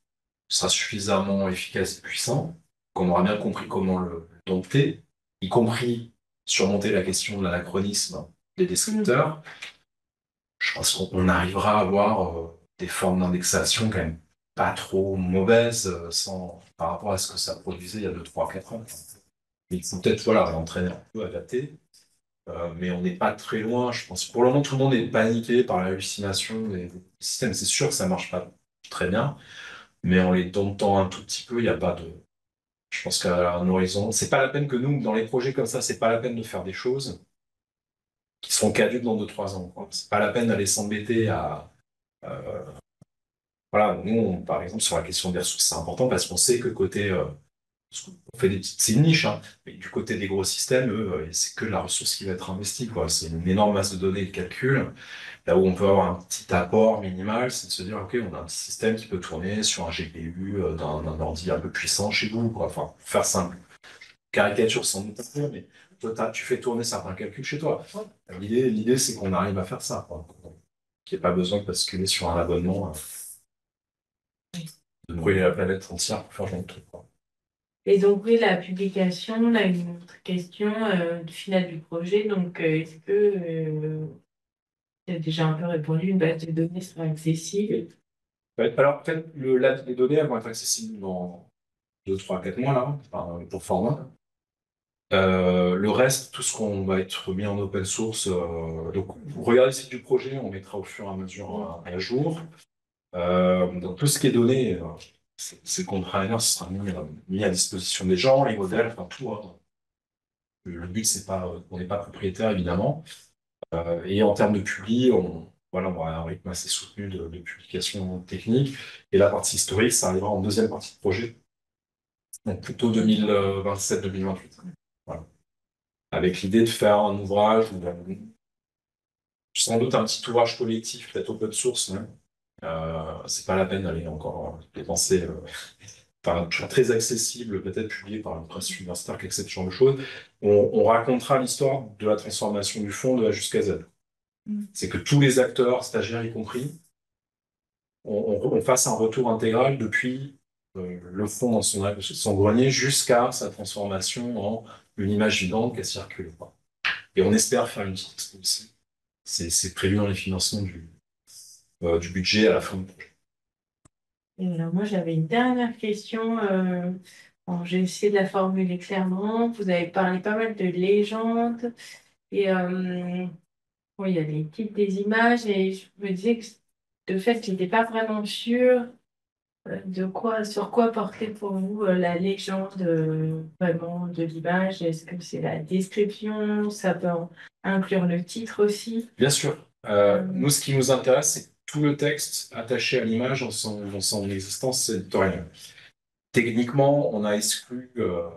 sera suffisamment efficace et puissant, qu'on aura bien compris comment le dompter, y compris surmonter la question de l'anachronisme des descripteurs, je pense qu'on arrivera à avoir des formes d'indexation quand même pas trop mauvaises par rapport à ce que ça produisait il y a 2, 3, 4 ans. Il faut peut-être voilà, l'entraîner un peu, adapter, mais on n'est pas très loin. Je pense que pour le moment, tout le monde est paniqué par la hallucination des systèmes. C'est sûr que ça marche pas très bien, mais en les domptant un tout petit peu, il n'y a pas de. Je pense qu'à un horizon, c'est pas la peine que nous, dans les projets comme ça, c'est pas la peine de faire des choses qui seront caduques dans 2, 3 ans, quoi. C'est pas la peine d'aller s'embêter à. euh, Voilà, nous, par exemple, sur la question des ressources, c'est important parce qu'on sait que côté, on fait c'est une niche, hein, mais du côté des gros systèmes, eux, c'est que la ressource qui va être investie, quoi. C'est une énorme masse de données de calcul. Là où on peut avoir un petit apport minimal, c'est de se dire, OK, on a un petit système qui peut tourner sur un GPU d'un ordi un peu puissant chez vous, quoi. Enfin, pour faire simple. Caricature sans doute un peu, mais toi, tu fais tourner certains calculs chez toi. L'idée, c'est qu'on arrive à faire ça, quoi. Qu'il n'y ait pas besoin de basculer sur un abonnement. De brûler la planète entière pour faire genre de truc, quoi. Et donc, oui, la publication, là, une autre question du final du projet. Donc, est-ce que tu as déjà un peu répondu, une base de données sera accessible? Ouais, alors, en fait, les données elles vont être accessibles dans 2, 3, 4 mois, là, enfin, pour format. Le reste, tout ce qu'on va être mis en open source, donc regardez le site du projet, on mettra au fur et à mesure à jour. Donc tout ce qui est donné, c'est le container, ce sera mis à disposition des gens, les modèles, enfin tout, hein. Le but, c'est pas, on n'est pas propriétaire, évidemment. Et en termes de publi, voilà, on a un rythme assez soutenu de publication technique. Et la partie historique, ça arrivera en deuxième partie de projet. Donc plutôt 2027-2028. Voilà. Avec l'idée de faire un ouvrage, sans doute un petit ouvrage collectif, peut-être open source, même. C'est pas la peine d'aller encore dépenser, enfin, très accessible, peut-être publié par une presse universitaire, quelque ce genre de choses. On racontera l'histoire de la transformation du fonds de A jusqu'à Z. C'est que tous les acteurs, stagiaires y compris, on fasse un retour intégral depuis le fond dans son grenier jusqu'à sa transformation en une image vivante qui circule. Et on espère faire une petite expo aussi. C'est prévu dans les financements du budget à la fin du projet. Et alors, moi, j'avais une dernière question. Bon, j'ai essayé de la formuler clairement. Vous avez parlé pas mal de légendes. Et bon, il y a les titres des images. Et je me disais que de fait, je n'étais pas vraiment sûre sur quoi porter pour vous la légende vraiment de l'image. Est-ce que c'est la description? Ça peut inclure le titre aussi. Bien sûr. Nous, ce qui nous intéresse, c'est tout le texte attaché à l'image dans son existence éditoriale. Techniquement, on a exclu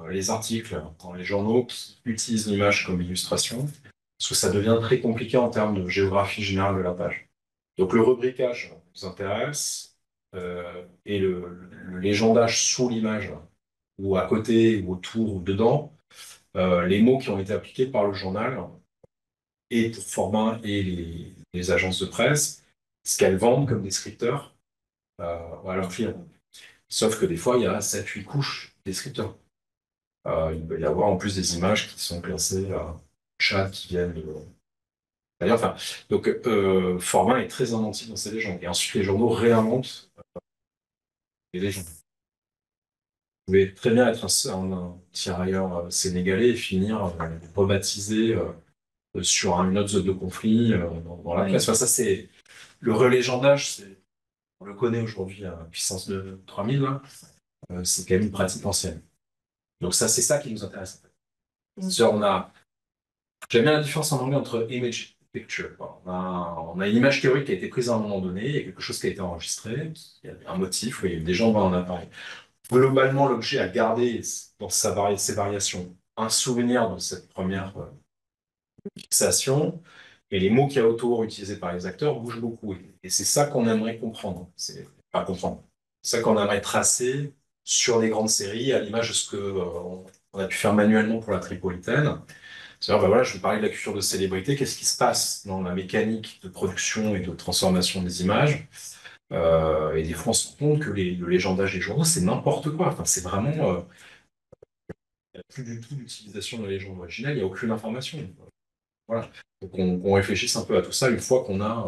les articles dans les journaux qui utilisent l'image comme illustration, parce que ça devient très compliqué en termes de géographie générale de la page. Donc le rubricage nous intéresse, et le légendage sous l'image, ou à côté, ou autour, ou dedans, les mots qui ont été appliqués par le journal, et pour Format et les agences de presse, ce qu'elles vendent comme descripteurs à leurs clients. Sauf que des fois, il y a 7-8 couches descripteurs. Il peut y avoir en plus des images qui sont classées chat qui viennent de. D'ailleurs, enfin, donc Format est très inventif dans ses légendes. Et ensuite, les journaux réinventent les légendes. Vous pouvez très bien être un tirailleur sénégalais et finir rebaptisé sur une autre zone de conflit dans la presse. Enfin, ça, c'est le relégendage, on le connaît aujourd'hui à puissance de 3000, là. C'est quand même une pratique ancienne. Donc ça, c'est ça qui nous intéresse. J'aime bien la différence en anglais entre image et picture. On a une image théorique qui a été prise à un moment donné, il y a quelque chose qui a été enregistré, il y a un motif, il y a des gens devant un appareil. Globalement, l'objet a gardé dans ses variations un souvenir de cette première fixation, et les mots qu'il y a autour utilisés par les acteurs bougent beaucoup. Et c'est ça qu'on aimerait comprendre. C'est pas comprendre. C'est ça qu'on aimerait tracer sur des grandes séries, à l'image de ce que on a pu faire manuellement pour la Tripolitaine. C'est-à-dire, bah voilà, je vous parlais de la culture de célébrité. Qu'est-ce qui se passe dans la mécanique de production et de transformation des images? Et des fois, on se rend compte que le légendage des journaux, c'est n'importe quoi. Enfin, c'est vraiment. Il n'y a plus du tout d'utilisation de la légende originale, il n'y a aucune information. Voilà. Donc, on réfléchisse un peu à tout ça une fois qu'on a.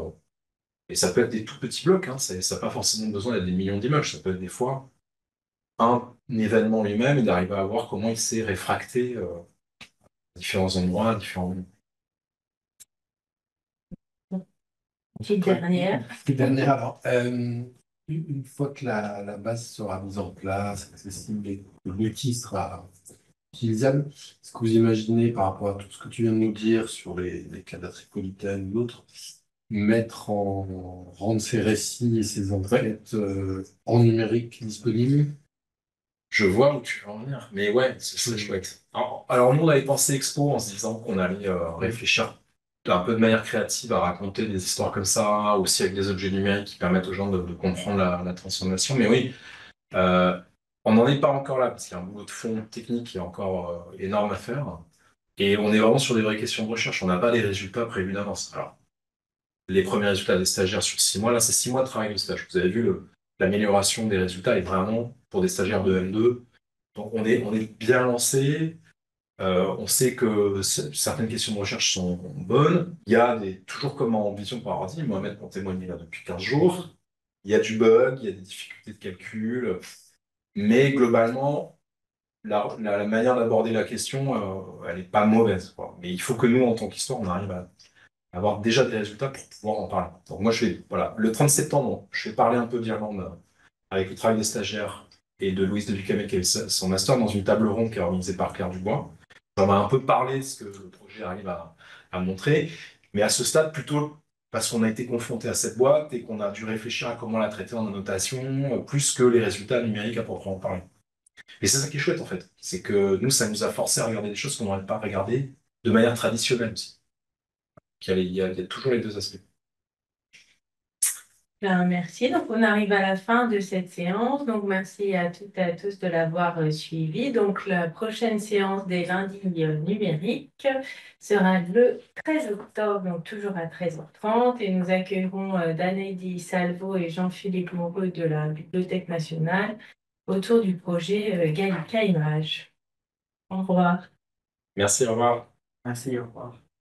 Et ça peut être des tout petits blocs, hein, ça n'a pas forcément besoin d'être des millions d'images. Ça peut être des fois un événement lui-même et d'arriver à voir comment il s'est réfracté à différents endroits, à différents. Petite dernière. Petite dernière, alors, une fois que la base sera mise en place, accessible et que l'outil sera utilisable, est-ce que vous imaginez, par rapport à tout ce que tu viens de nous dire sur les cas d'Atripolitaine ou d'autres, rendre ces récits et ces enquêtes en numérique disponibles? Je vois où tu veux en venir, mais ouais, c'est chouette. Alors, nous, on avait pensé Expo en se disant qu'on allait réfléchir un peu de manière créative à raconter des histoires comme ça, aussi avec des objets numériques qui permettent aux gens de comprendre la transformation. Mais oui, on n'en est pas encore là, parce qu'il y a un boulot de fond technique qui est encore énorme à faire. Et on est vraiment sur des vraies questions de recherche. On n'a pas des résultats prévus d'avance. Alors, les premiers résultats des stagiaires sur 6 mois, là, c'est 6 mois de travail de stage. Vous avez vu, l'amélioration des résultats est vraiment pour des stagiaires de M2. Donc, on est bien lancé. On sait que certaines questions de recherche sont bonnes. Il y a toujours comme en vision par ordi, Mohamed pour témoigner là depuis 15 jours. Il y a du bug, il y a des difficultés de calcul. Mais globalement, la manière d'aborder la question, elle n'est pas mauvaise, quoi. Mais il faut que nous, en tant qu'histoire, on arrive à avoir déjà des résultats pour pouvoir en parler. Donc moi, voilà, le 30 septembre, je vais parler un peu d'Irlande avec le travail des stagiaires et de Louise de Ducamel qui a eu son master dans une table ronde qui est organisée par Claire Dubois. J'en ai un peu parlé de ce que le projet arrive à montrer, mais à ce stade, plutôt parce qu'on a été confronté à cette boîte et qu'on a dû réfléchir à comment la traiter en annotation, plus que les résultats numériques à proprement parler. Et c'est ça qui est chouette en fait. C'est que nous, ça nous a forcé à regarder des choses qu'on n'aurait pas regardées de manière traditionnelle aussi. Il y a toujours les deux aspects. Ben, merci. Donc, on arrive à la fin de cette séance. Donc, merci à toutes et à tous de l'avoir suivi. Donc, la prochaine séance des lundis numériques sera le 13 octobre, donc toujours à 13h30. Et nous accueillerons Danédi Salvo et Jean-Philippe Moreau de la Bibliothèque nationale autour du projet Gallica Images. Au revoir. Merci, au revoir. Merci, au revoir.